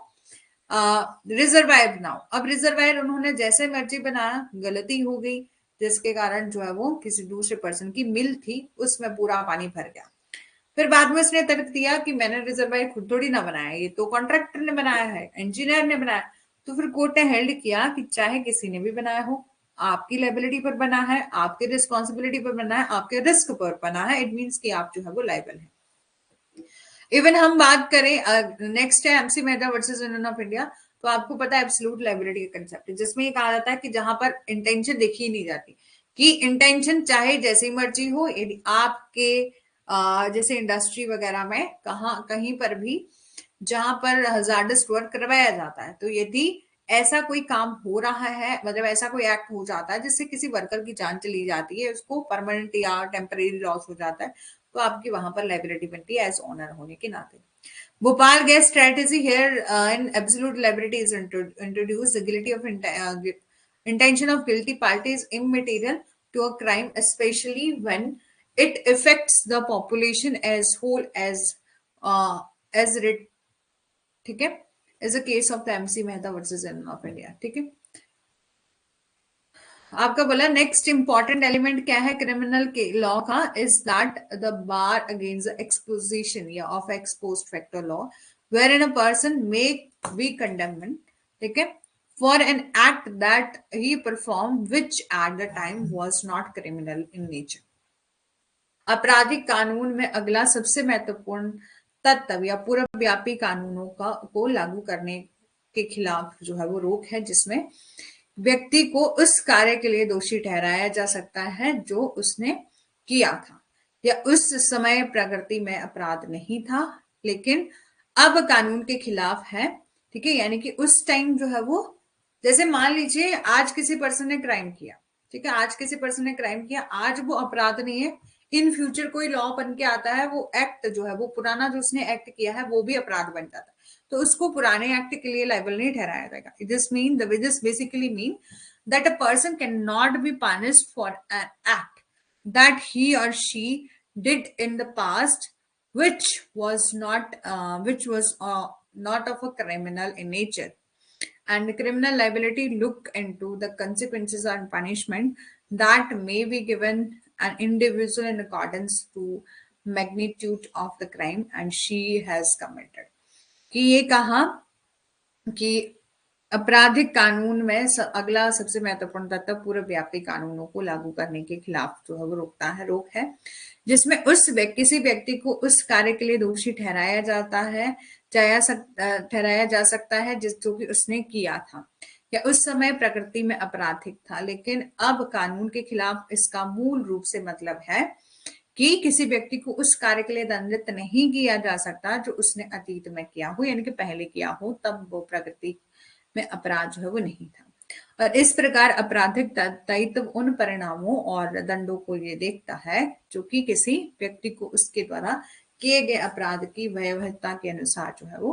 Speaker 1: रिजर्वायर बनाओ। अब रिजर्वायर उन्होंने जैसे मर्जी बनाया, गलती हो गई, जिसके कारण जो है वो किसी दूसरे पर्सन की मिल थी उसमें पूरा पानी भर गया। फिर बाद में उसने तर्क दिया कि मैंने रिजर्वायर खुद थोड़ी ना बनाया, ये तो कॉन्ट्रैक्टर ने बनाया है, इंजीनियर ने बनाया। तो फिर कोर्ट ने हेल्ड किया कि चाहे किसी ने भी बनाया हो, आपकी लाइबिलिटी पर बना है, आपकी रिस्पॉन्सिबिलिटी पर बना है, आपके रिस्क पर बना है, इट मीन्स कि आप जो है वो लाइबल है। इवन हम बात करें, नेक्स्ट है MC Mehta versus union of India. तो आपको पता है एब्सोल्यूट लाइबिलिटी का कंसेप्ट, जिसमें ये कहा जाता है कि जहां पर इंटेंशन देखी नहीं जाती, कि इंटेंशन चाहे जैसी मर्जी हो, यदि आपके जैसे इंडस्ट्री वगैरह में कहीं पर भी जहां पर हजार्डस वर्क करवाया जाता है, तो यदि ऐसा कोई काम हो रहा है, मतलब ऐसा कोई एक्ट हो जाता है जिससे किसी वर्कर की जान चली जाती है, उसको परमानेंट या टेम्परेरी लॉस हो जाता है, तो आपकी वहां पर लाइबिलिटी बनती है एज ओनर होने के नाते। Bhopal gas strategy here in absolute liability is introduced. The guilty of intention of guilty party is immaterial to a crime, especially when it affects the population as whole uh, as writ, ठीक है, is a case of the MC Mehta versus Union of India, ठीक है। आपका बोला नेक्स्ट इंपॉर्टेंट एलिमेंट क्या है क्रिमिनल के लॉ का, is that the bar against exposition या of exposed factor law where in a person may be condemned, ठीक है, for an act that he perform which at the time was not criminal in nature. आपराधिक कानून में अगला सबसे महत्वपूर्ण तत्व या पूरा व्यापी कानूनों को लागू करने के खिलाफ जो है वो रोक है, जिसमें व्यक्ति को उस कार्य के लिए दोषी ठहराया जा सकता है जो उसने किया था, या उस समय प्रकृति में अपराध नहीं था लेकिन अब कानून के खिलाफ है, ठीक है। यानी कि उस टाइम जो है वो, जैसे मान लीजिए आज किसी पर्सन ने क्राइम किया, ठीक है, आज किसी पर्सन ने क्राइम किया, आज वो अपराध नहीं है, इन फ्यूचर कोई लॉ बन के आता है, वो एक्ट जो है वो पुराना जो उसने एक्ट किया है वो भी अपराध बन जाता है, तो उसको पुराने एक्ट के लिए लायबल नहीं ठहराया जाएगा। This basically mean that a person can not be punished for an act that he or she did in the past which was not of a criminal in nature, and criminal liability look into the consequences and punishment that may be given an individual in accordance to magnitude of the crime and she has committed। कि ये कहा कि आपराधिक कानून में अगला सबसे महत्वपूर्ण तत्व पूरे व्यापी कानूनों को लागू करने के खिलाफ जो है वो रोक है, जिसमें किसी व्यक्ति को उस कार्य के लिए दोषी ठहराया जा सकता है जो कि उसने किया था या उस समय प्रकृति में आपराधिक था, लेकिन अब कानून के खिलाफ इसका मूल रूप से मतलब है कि किसी व्यक्ति को उस कार्य के लिए दंडित नहीं किया जा सकता जो उसने अतीत में किया हो, यानी कि पहले किया हो, तब वो प्रकृति में अपराध जो है वो नहीं था। और इस प्रकार आपराधिक दायित्व उन परिणामों और दंडों को ये देखता है जो कि किसी व्यक्ति को उसके द्वारा किए गए अपराध की भयावहता के अनुसार जो है वो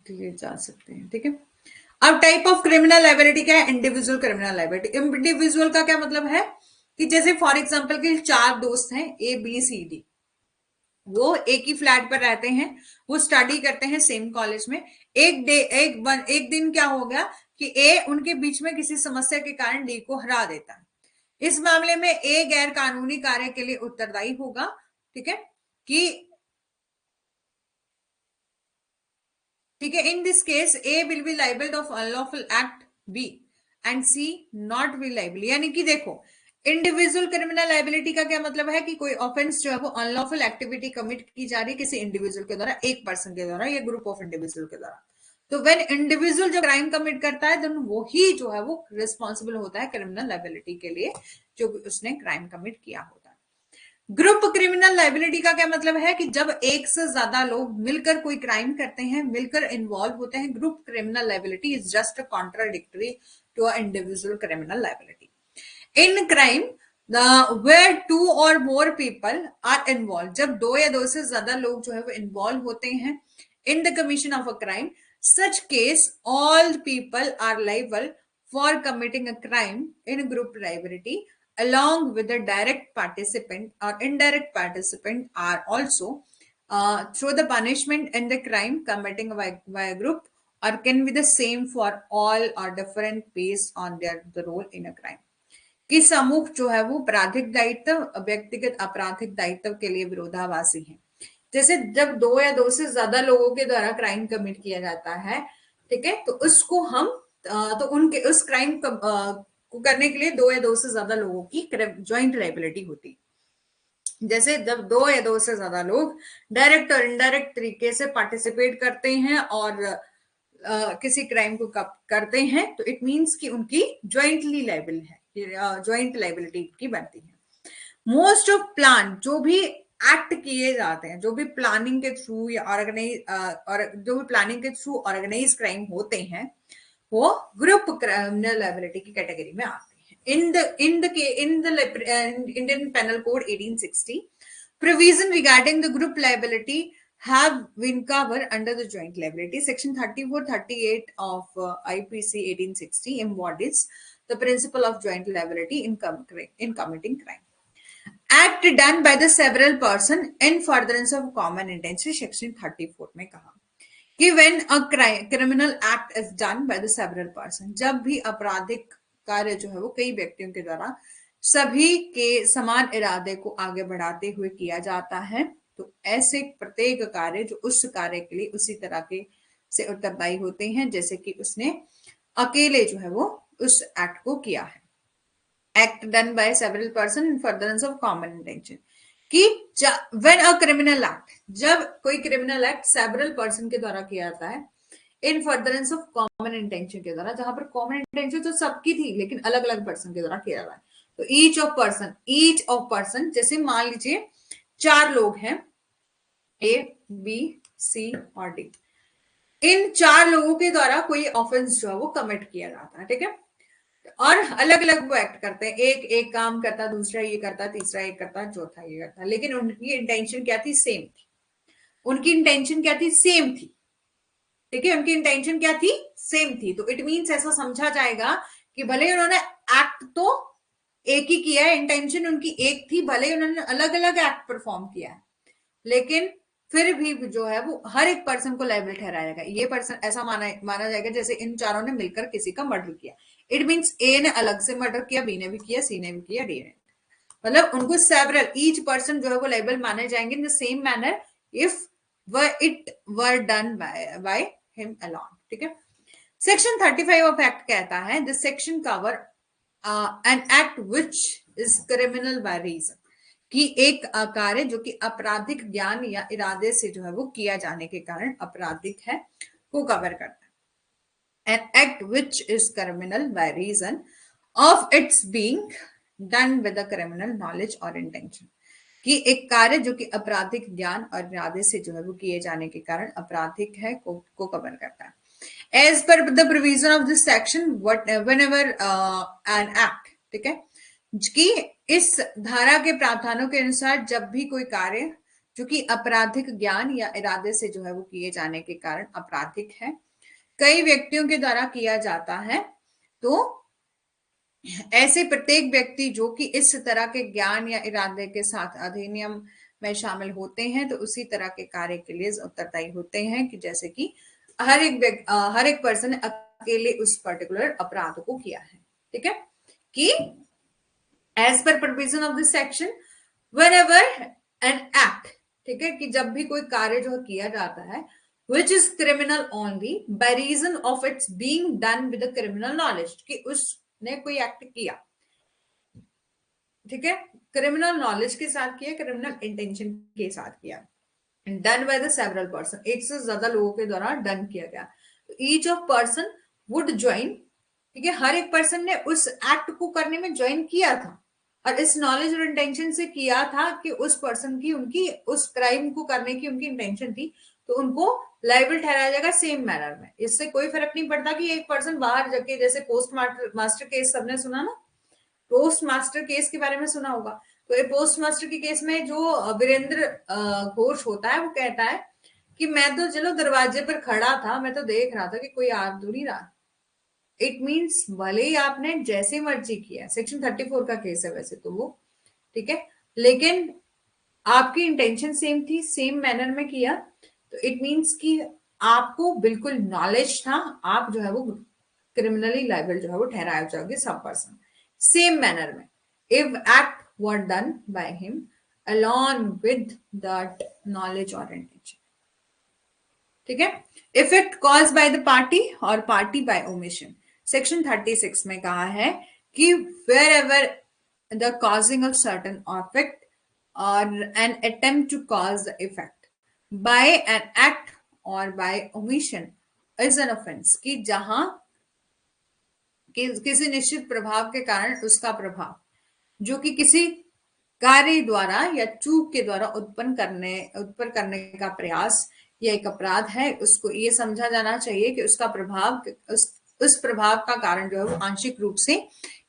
Speaker 1: दिए जा सकते हैं, ठीक है। अब टाइप ऑफ क्रिमिनल लायबिलिटी क्या है, इंडिविजुअल क्रिमिनल लायबिलिटी। इंडिविजुअल का क्या मतलब है कि जैसे फॉर एग्जांपल के 4 दोस्त हैं ए बी सी डी, वो एक ही फ्लैट पर रहते हैं, वो स्टडी करते हैं सेम कॉलेज में। एक दिन क्या हो गया कि ए उनके बीच में किसी समस्या के कारण डी को हरा देता है। इस मामले में ए गैर कानूनी कार्य के लिए उत्तरदायी होगा, ठीक है, ठीक है। In this case A will be liable of unlawful act B and C not be liable. यानी कि देखो, इंडिविजुअल क्रिमिनल लाइबिलिटी का क्या मतलब है कि कोई ऑफेंस जो है वो अनलॉफुल एक्टिविटी कमिट की जा रही है किसी इंडिविजुअल के द्वारा, एक पर्सन के द्वारा या ग्रुप ऑफ इंडिविजुअल के द्वारा। तो व्हेन इंडिविजुअल जो क्राइम कमिट करता है, देन वो ही जो है वो रिस्पॉन्सिबल होता है क्रिमिनल लाइबिलिटी के लिए जो उसने क्राइम कमिट किया होता है। ग्रुप क्रिमिनल लाइबिलिटी का क्या मतलब है कि जब एक से ज्यादा लोग मिलकर कोई क्राइम करते हैं, मिलकर इन्वॉल्व होते हैं। Group criminal liability is just contradictory to a individual criminal liability. In crime where 2 or more people are involved, जब 2 या 2 से ज्यादा लोग जो है वो इन्वॉल्व होते हैं in the commission of a crime, such case all people are liable for committing a crime in group liability along with the direct participant or indirect participant are also through the punishment in the crime committing by a group or can be the same for all or different based on their the role in a crime. कि समूह जो है वो आपराधिक दायित्व व्यक्तिगत आपराधिक दायित्व के लिए विरोधाभासी है। जैसे जब दो या दो से ज्यादा लोगों के द्वारा क्राइम कमिट किया जाता है, ठीक है, तो उसको हम तो उनके उस क्राइम को करने के लिए दो या दो से ज्यादा लोगों की ज्वाइंट लायबिलिटी होती। जैसे जब दो या दो से ज्यादा लोग डायरेक्ट और इनडायरेक्ट तरीके से पार्टिसिपेट करते हैं और किसी क्राइम को करते हैं तो इट मींस कि उनकी ज्वाइंटली लायबल है, ज्वाइंट लायबिलिटी की बनती है। मोस्ट ऑफ प्लान जो भी एक्ट किए जाते हैं, जो भी प्लानिंग के थ्रू या जो भी प्लानिंग के थ्रू ऑर्गेनाइज क्राइम होते हैं वो ग्रुप क्रिमिनल लायबिलिटी की कैटेगरी में आते हैं। in the Indian Penal Code 1860 provision regarding the group liability have been covered under the joint liability. Section 3438 of IPC 1860 embodies the principle of joint liability in committing crime. Act done by the several person in furtherance of common intention, section 34 में कहा कि when a criminal act is done by the several person, जब भी आपराधिक कार्य जो है वो कई व्यक्तियों के द्वारा सभी के समान इरादे को आगे बढ़ाते हुए किया जाता है, तो ऐसे प्रत्येक कार्य जो उस कार्य के लिए उसी तरह के से उत्तरदायी होते हैं जैसे कि उसने अकेले जो है वो उस एक्ट को किया है। Act done by several person in furtherance of common intention कि व्हेन अ क्रिमिनल एक्ट, जब कोई क्रिमिनल एक्ट सेवरल पर्सन के द्वारा किया जाता है इन फर्दरेंस ऑफ कॉमन इंटेंशन के द्वारा, जहां पर कॉमन इंटेंशन तो सबकी थी लेकिन अलग अलग पर्सन के द्वारा किया जाता है। तो ईच ऑफ पर्सन जैसे मान लीजिए 4 लोग हैं ए बी सी और डी, इन 4 लोगों के द्वारा कोई ऑफेंस जो है वो कमिट किया जाता है, ठीक है, और अलग अलग वो एक्ट करते हैं, एक काम करता, दूसरा ये करता, तीसरा ये करता, चौथा ये करता, लेकिन उनकी इंटेंशन क्या थी? सेम थी। उनकी इंटेंशन क्या थी? सेम थी, ठीक है, उनकी इंटेंशन क्या थी? सेम थी। तो इट मींस ऐसा समझा जाएगा कि भले उन्होंने एक्ट तो एक ही किया है, इंटेंशन उनकी एक थी, भले उन्होंने अलग अलग एक्ट परफॉर्म किया है, लेकिन फिर भी जो है वो हर एक पर्सन को लायबल ठहराया जाएगा। ये पर्सन ऐसा माना जाएगा जैसे इन चारों ने मिलकर किसी का मर्डर किया। इट मींस ए ने अलग से मर्डर किया, बी ने भी किया, सी ने भी किया, डी ने, मतलब उनको सेवरल ईच पर्सन जो है वो लायबल माने जाएंगे in the same manner if it were done by him alone, ठीक है। सेक्शन 35 ऑफ एक्ट कहता है this section cover an act which is criminal by reason, कि एक कार्य जो कि आपराधिक ज्ञान या इरादे से जो है वो किया जाने के कारण आपराधिक है को कवर करता है। An act which is criminal by reason of its being done with a criminal knowledge और इंटेंशन, कि एक कार्य जो कि आपराधिक ज्ञान और इरादे से जो है वो किए जाने के कारण आपराधिक है को कवर करता है। As per the provision of this section whenever an act, ठीक है, कि इस धारा के प्रावधानों के अनुसार जब भी कोई कार्य जो कि आपराधिक ज्ञान या इरादे से जो है वो किए जाने के कारण आपराधिक है, कई व्यक्तियों के द्वारा किया जाता है, तो ऐसे प्रत्येक व्यक्ति जो कि इस तरह के ज्ञान या इरादे के साथ अधिनियम में शामिल होते हैं तो उसी तरह के कार्य के लिए उत्तरदायी होते हैं, कि जैसे कि हर एक पर्सन ने अकेले उस पर्टिकुलर अपराध को किया है, ठीक है, कि as per provision of this section whenever an act, ठीक है, कि जब भी कोई कार्य जो किया जाता है which is criminal only by reason of its being done with a criminal knowledge, कि उसने कोई एक्ट किया, ठीक है, क्रिमिनल नॉलेज के साथ किया, क्रिमिनल इंटेंशन के साथ किया, done by the several person, एक से ज्यादा लोगों के द्वारा डन किया गया, each of person would join, ठीक है, हर एक पर्सन ने उस एक्ट को करने में ज्वाइन किया था और इस नॉलेज और इंटेंशन से किया था कि उस पर्सन की उनकी उस क्राइम को करने की उनकी इंटेंशन थी, तो उनको लायबल ठहराया जाएगा सेम मैनर में। इससे कोई फर्क नहीं पड़ता कि एक पर्सन बाहर जाके, जैसे पोस्ट मास्टर केस सबने सुना ना, पोस्ट मास्टर केस के बारे में सुना होगा, तो ये पोस्ट मास्टर के केस में जो वीरेंद्र घोष होता है वो कहता है कि मैं तो चलो दरवाजे पर खड़ा था, मैं तो देख रहा था कि कोई आ तो नहीं रहा, इट मीन्स भले ही आपने जैसे मर्जी किया, सेक्शन 34 का केस है वैसे तो वो, ठीक है, लेकिन आपकी इंटेंशन सेम थी, सेम मैनर में किया, तो इट मीन्स कि आपको बिल्कुल नॉलेज था, आप जो है वो क्रिमिनली लायबल जो है वो ठहराए जाओगे सब पर्सन सेम मैनर में, if act were done by him along with that knowledge or intention, ठीक है। Effect cause by the party or party by omission, section 36 में कहा है कि wherever the causing of certain effect or an attempt to cause the effect by an act or by omission is an offence, कि जहां किसी निश्चित प्रभाव के कारण उसका प्रभाव जो कि किसी कार्य द्वारा या चूक के द्वारा उत्पन्न करने का प्रयास या एक अपराध है, उसको ये समझा जाना चाहिए कि उसका प्रभाव उस प्रभाव का कारण जो है वो आंशिक रूप से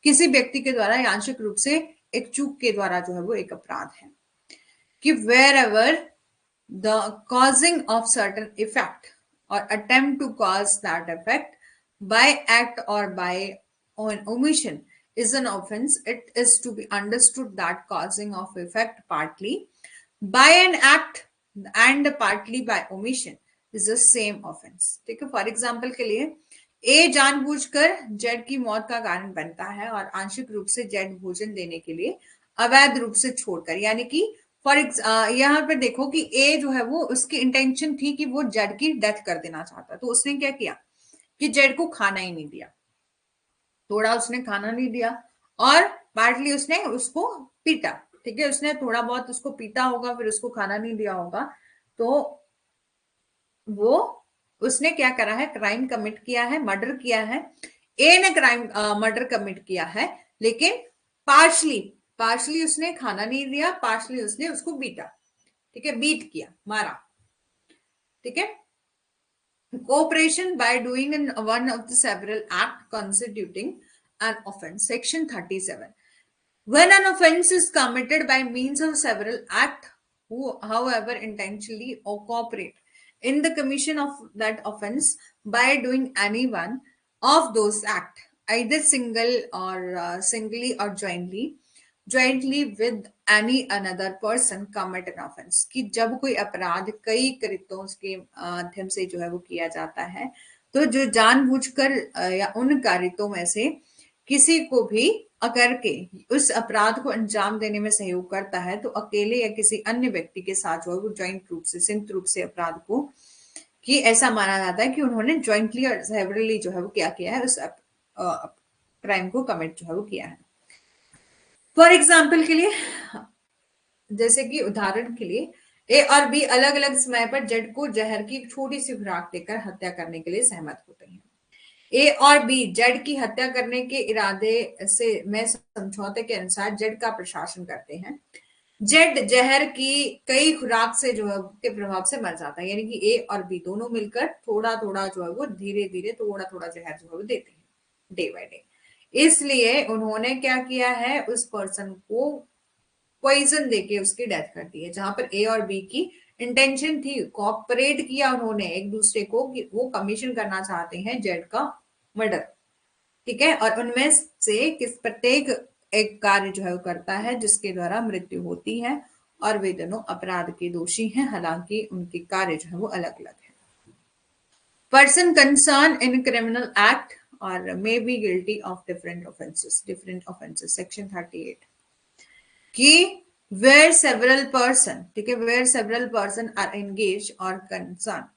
Speaker 1: किसी व्यक्ति के द्वारा या आंशिक रूप से एक चूक के द्वारा जो है वो एक अपराध है, कि wherever the causing of certain effect or attempt to cause that effect by act or by omission is an offense, it is to be understood that causing of effect partly by an act and partly by omission is the same offense, ठीक है। फॉर एग्जाम्पल के लिए ए जानबूझकर जेड की मौत का कारण बनता है और आंशिक रूप से जेड भोजन देने के लिए अवैध रूप से छोड़कर, यानी कि फॉर यहाँ पर देखो कि ए जो है वो उसकी इंटेंशन थी कि वो जेड की डेथ कर देना चाहता, तो उसने क्या किया कि जेड को खाना ही नहीं दिया, थोड़ा उसने खाना नहीं दिया और पार्टली उसने उसको पीटा, ठीक है, उसने थोड़ा बहुत उसको पीटा होगा, फिर उसको खाना नहीं दिया होगा, तो वो उसने क्या करा है, क्राइम कमिट किया है, मर्डर किया है। ए ने क्राइम मर्डर कमिट किया है, लेकिन पार्शली उसने खाना नहीं दिया, पार्शली उसने उसको बीटा, ठीक है, बीट किया, मारा, ठीक है। Cooperation by doing in one of the several act constituting an offence, section 37, when an offense is committed by means of several acts who however intentionally or cooperate in the commission of that offense by doing any one of those acts either singly or jointly with any another person commit an offense, कि जब कोई अपराध कई कृत्यों के माध्यम से जो है वो किया जाता है, तो जो जानबूझकर या उन कारितों में से किसी को भी अगर के उस अपराध को अंजाम देने में सहयोग करता है, तो अकेले या किसी अन्य व्यक्ति के साथ जो है वो ज्वाइंट रूप से संयुक्त रूप से अपराध को, कि ऐसा माना जाता है कि उन्होंने ज्वाइंटली और सेवरली जो है वो क्या किया है, उस क्राइम को कमिट जो है वो किया है। फॉर एग्जाम्पल के लिए, जैसे कि उदाहरण के लिए ए और बी अलग अलग समय पर जेड को जहर की एक छोटी सी खुराक देकर हत्या करने के लिए सहमत होते हैं। ए और बी जेड की हत्या करने के इरादे से में समझौते के अनुसार जेड का प्रशासन करते हैं। जेड जहर की कई खुराक से जो है के प्रभाव से मर जाता है, यानी कि ए और बी दोनों मिलकर थोड़ा थोड़ा जो है वो धीरे धीरे थोड़ा थोड़ा जहर जो है वो देते हैं डे बाय डे। इसलिए उन्होंने क्या किया है, उस पर्सन को पॉइजन देके उसकी डेथ कर दी है, जहां पर ए और बी की इंटेंशन थी, कोऑपरेट किया उन्होंने एक दूसरे को कि वो कमीशन करना चाहते हैं जेड का मर्डर, ठीक है, और उनमें से किस प्रत्येक एक कार्य जो है वो करता है जिसके द्वारा मृत्यु होती है, और वे दोनों अपराध के दोषी हैं, हालांकि उनके कार्य जो है वो अलग अलग है। Person concern in criminal act और may be guilty of different offences, section 38, कि where several person, ठीक है, where several person are engaged or concerned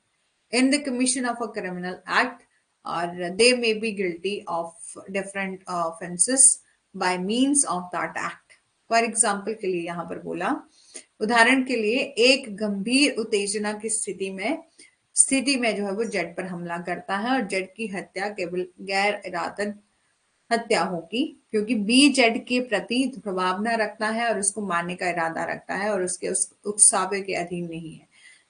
Speaker 1: in the commission of a criminal act or they may be guilty of different offenses by means of that act। For example के लिए यहाँ पर बोला, उदाहरण के लिए एक गंभीर उत्तेजना की स्थिति में जो है वो जेड पर हमला करता है और जेड की हत्या केवल गैर इरादत हत्या होगी, क्योंकि बी जेड के प्रति प्रभावना रखता है और उसको मारने का इरादा रखता है और उसके उस उकसावे के अधीन नहीं है।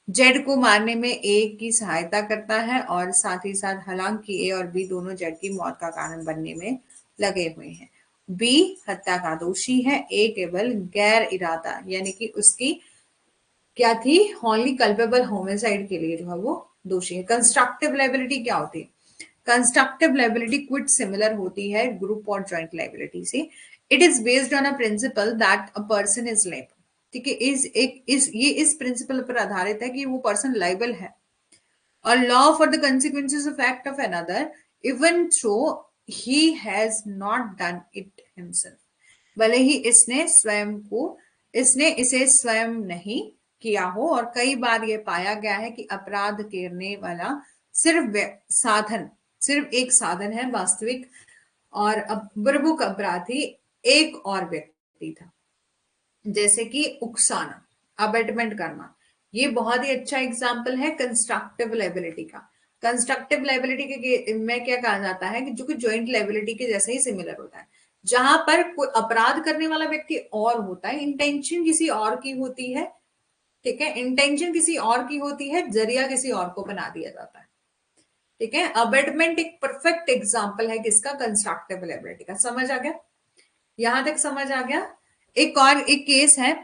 Speaker 1: जेड को मारने में ए की सहायता करता है और साथ ही साथ, हालांकि ए और बी दोनों जेड की मौत का कारण बनने में लगे हुए हैं। बी हत्या का दोषी है, ए केवल गैर इरादा, यानी कि उसकी क्या थी, ओनली कल्पेबल होमिसाइड के लिए जो है वो दोषी है। कंस्ट्रक्टिव लायबिलिटी क्या होती है? कंस्ट्रक्टिव लायबिलिटी क्विट सिमिलर होती है ग्रुप और जॉइंट लायबिलिटी से. It is based on a principal that a person is liable. ठीक है, ये इस प्रिंसिपल पर आधारित है कि वो पर्सन लायबल है. A law for the consequences of act of another, even though he has not done it himself. भले ही इसने इसे स्वयं नहीं किया हो. और कई बार यह पाया गया है कि अपराध करने वाला सिर्फ एक साधन है. वास्तविक और प्रमुख अपराधी एक और व्यक्ति था. जैसे कि उकसाना, अबेटमेंट करना, ये बहुत ही अच्छा एग्जाम्पल है कंस्ट्रक्टिव लायबिलिटी का. कंस्ट्रक्टिव लायबिलिटी के में क्या कहा जाता है कि जो कि ज्वाइंट लायबिलिटी के जैसे ही सिमिलर होता है, जहां पर कोई अपराध करने वाला व्यक्ति और होता है, इंटेंशन किसी और की होती है. ठीक है, इंटेंशन किसी और की होती है, जरिया किसी और को बना दिया जाता है. ठीक है, अबेटमेंट एक परफेक्ट एग्जाम्पल है किसका, कंस्ट्रक्टिव लायबिलिटी का. समझ आ गया, यहां तक समझ आ गया. एक केस है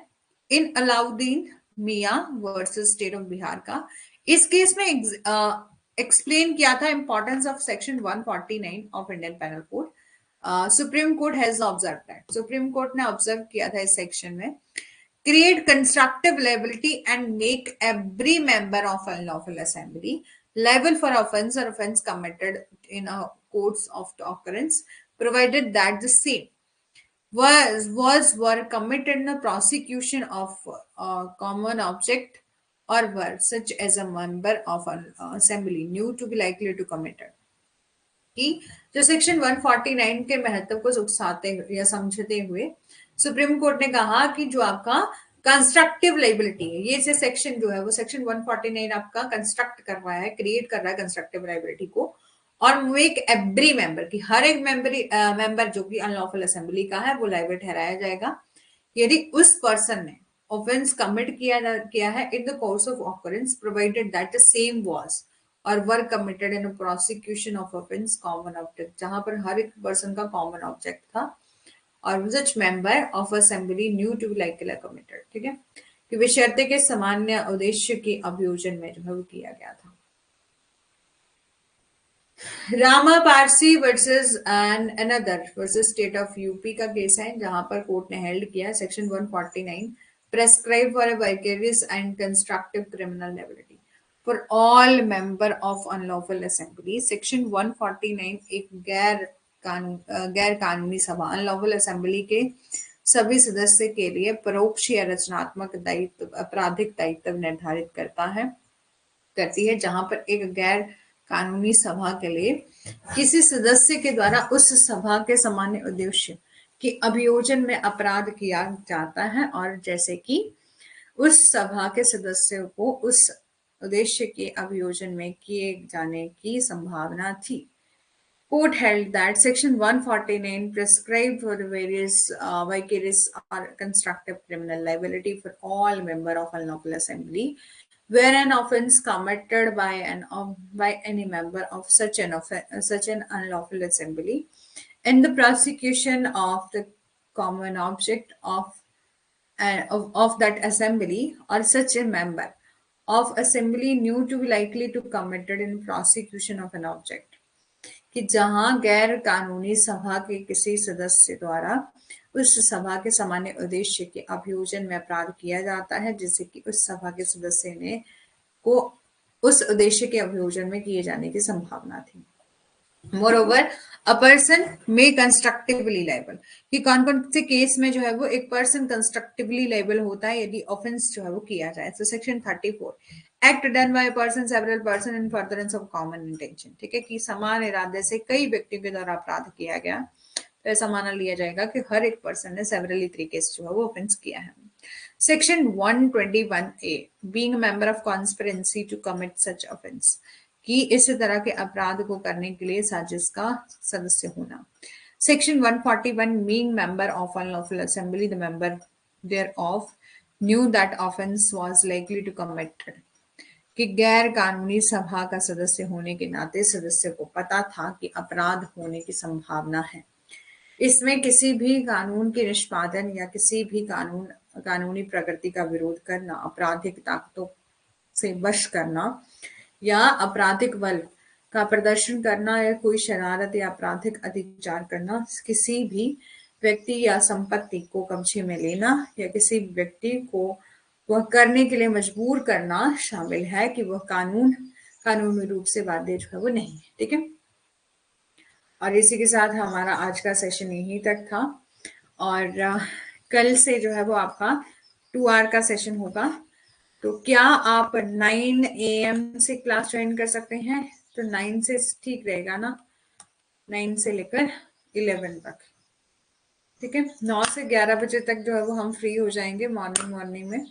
Speaker 1: in Alauddin Miyan versus state of Bihar का. इस केस में एक्सप्लेन किया था importance of section 149 of Indian Penal Code. Supreme Court has observe that, Supreme Court ने ऑब्जर्व किया था इस सेक्शन में, create constructive liability and make every member of unlawful assembly liable for offense or offense committed in a course of occurrence, provided that the same were committed in the prosecution of common object or were such as a member of an assembly knew to be likely to commit it. कि जो सेक्शन 149 के महत्व को उकसाते या समझते हुए सुप्रीम कोर्ट ने कहा कि जो आपका कंस्ट्रक्टिव लायबिलिटी है, ये सेक्शन जो है वो सेक्शन 149 आपका कंस्ट्रक्ट कर रहा है, क्रिएट कर रहा है कंस्ट्रक्टिव लायबिलिटी को. और मेक एवरी मेंबर की हर एक मेंबर जो कि अनलॉफुल असेंबली का है वो लायबल ठहराया जाएगा यदि उस पर्सन ने ऑफेंस कमिट किया है in the course of occurrence, provided that the same was or were committed in prosecution of offence common object, जहां पर हर एक पर्सन का कॉमन ऑब्जेक्ट था और such member of assembly knew to be likely committed. ठीक है, कि विषयते के सामान्य उद्देश्य के अभियोजन में जो है वो किया गया था. Rama Parsi versus another versus state of UP का केस है, जहां पर कोर्ट ने हेल्ड किया section 149 prescribe for a vicarious and constructive criminal liability for all member of unlawful assembly. Section 149 एक गैर कानूनी सभा अनलॉफुल असेंबली के सभी सदस्य के लिए परोक्ष या रचनात्मक दायित्व आपराधिक दायित्व निर्धारित करती है, जहां पर एक गैर कानूनी सभा के लिए किसी सदस्य के द्वारा उस सभा के सामान्य उद्देश्य के अभियोजन में अपराध किया जाता है और जैसे कि उस सभा के सदस्यों को उस उद्देश्य के अभियोजन में किए जाने की संभावना थी. Court held that Section 149 prescribed for the various vicarious or constructive criminal liability for all member of unlawful assembly, where an offence committed by any member of such an unlawful assembly in the prosecution of the common object of that assembly or such a member of assembly knew to be likely to committed in prosecution of an object. कि जहां गैर कानूनी सभा के किसी सदस्य द्वारा उस सभा के सामान्य उद्देश्य के अभियोजन में अपराध किया जाता है जिससे कि उस सभा के सदस्य ने को उस उद्देश्य के अभियोजन में किए जाने की संभावना थी. मोरओवर अ पर्सन मे कंस्ट्रक्टिवली लायबल, कि कौन कौन से केस में जो है वो एक पर्सन कंस्ट्रक्टिवली लायबल होता है यदि ऑफेंस जो है वो किया जाए. तो section 34 act done by person several person in furtherance of common intention. ठीक है, कि समान इरादे से कई व्यक्तियों के द्वारा अपराध किया गया, तो ऐसा माना लिया जाएगा कि हर एक पर्सन ने सेवरली तरीके से जो है वो ऑफेंस किया है. Section 121A being a member of conspiracy to commit such offence, कि इस तरह के अपराध को करने के लिए साजिश का सदस्य होना. Section 141 being member of unlawful assembly the member thereof knew that offense was likely to committed, कि गैर कानूनी सभा का सदस्य होने के नाते सदस्य को पता था कि अपराध होने की संभावना है. इसमें किसी भी कानून के निष्पादन या किसी भी कानूनी प्रकृति का विरोध करना, आपराधिक ताकतों से वश करना या आपराधिक बल का प्रदर्शन करना या कोई शरारत या आपराधिक अत्याचार करना, किसी भी व्यक्ति या संपत्ति को कब्जे में लेना या किसी व्यक्ति को वह करने के लिए मजबूर करना शामिल है कि वह कानूनी रूप से बाध्य जो है वो नहीं है। ठीक है, और इसी के साथ हमारा आज का सेशन यहीं तक था, और कल से जो है वो आपका 2 आवर का सेशन होगा। तो क्या आप 9 AM से क्लास ज्वाइन कर सकते हैं? तो 9 से ठीक रहेगा ना, 9 से लेकर 11 तक। ठीक है, 9 से 11 बजे तक जो है वो हम फ्री हो जाएंगे मॉर्निंग में।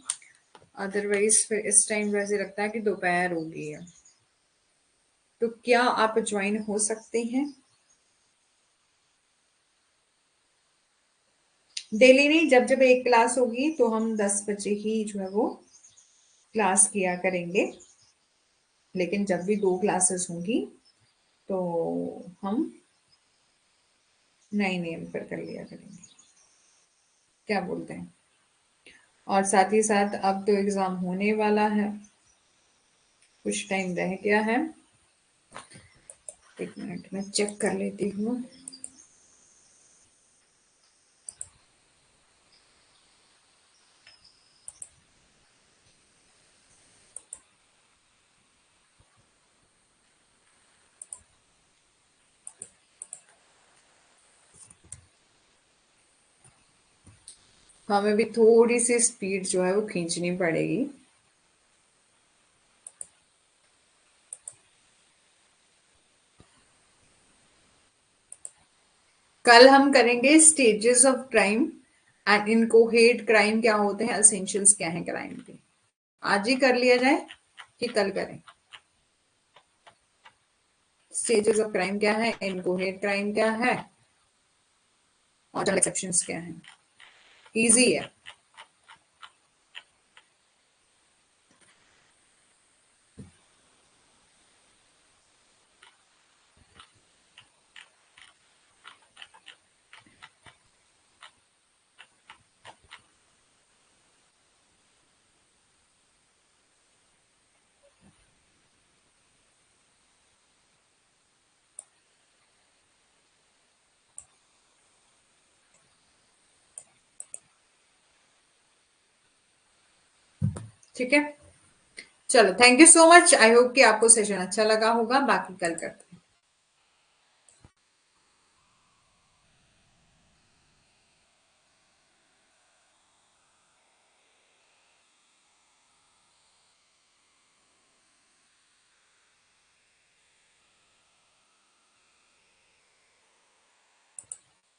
Speaker 1: अदरवाइज फिर इस टाइम वैसे लगता है कि दोपहर हो गई है। तो क्या आप ज्वाइन हो सकते हैं? डेली नहीं, जब जब एक क्लास होगी तो हम 10 बजे ही जो है वो क्लास किया करेंगे, लेकिन जब भी 2 क्लासेस होंगी तो हम 9 AM पर कर लिया करेंगे। क्या बोलते हैं? और साथ ही साथ अब तो एग्जाम होने वाला है, कुछ टाइम रह गया है। एक मिनट में चेक कर लेती हूँ। हमें भी थोड़ी सी स्पीड जो है वो खींचनी पड़ेगी। कल हम करेंगे stages of crime and inchoate crime क्या होते हैं, एसेंशियल्स क्या है क्राइम के। आज ही कर लिया जाए कि कल करें? स्टेजेस ऑफ क्राइम क्या है, इनकोहेट क्राइम क्या है, और जनरल एक्सेप्शंस क्या है। इजी है। ठीक है, चलो, thank you so much. I hope कि आपको सेशन अच्छा लगा होगा। बाकी कल करते हैं।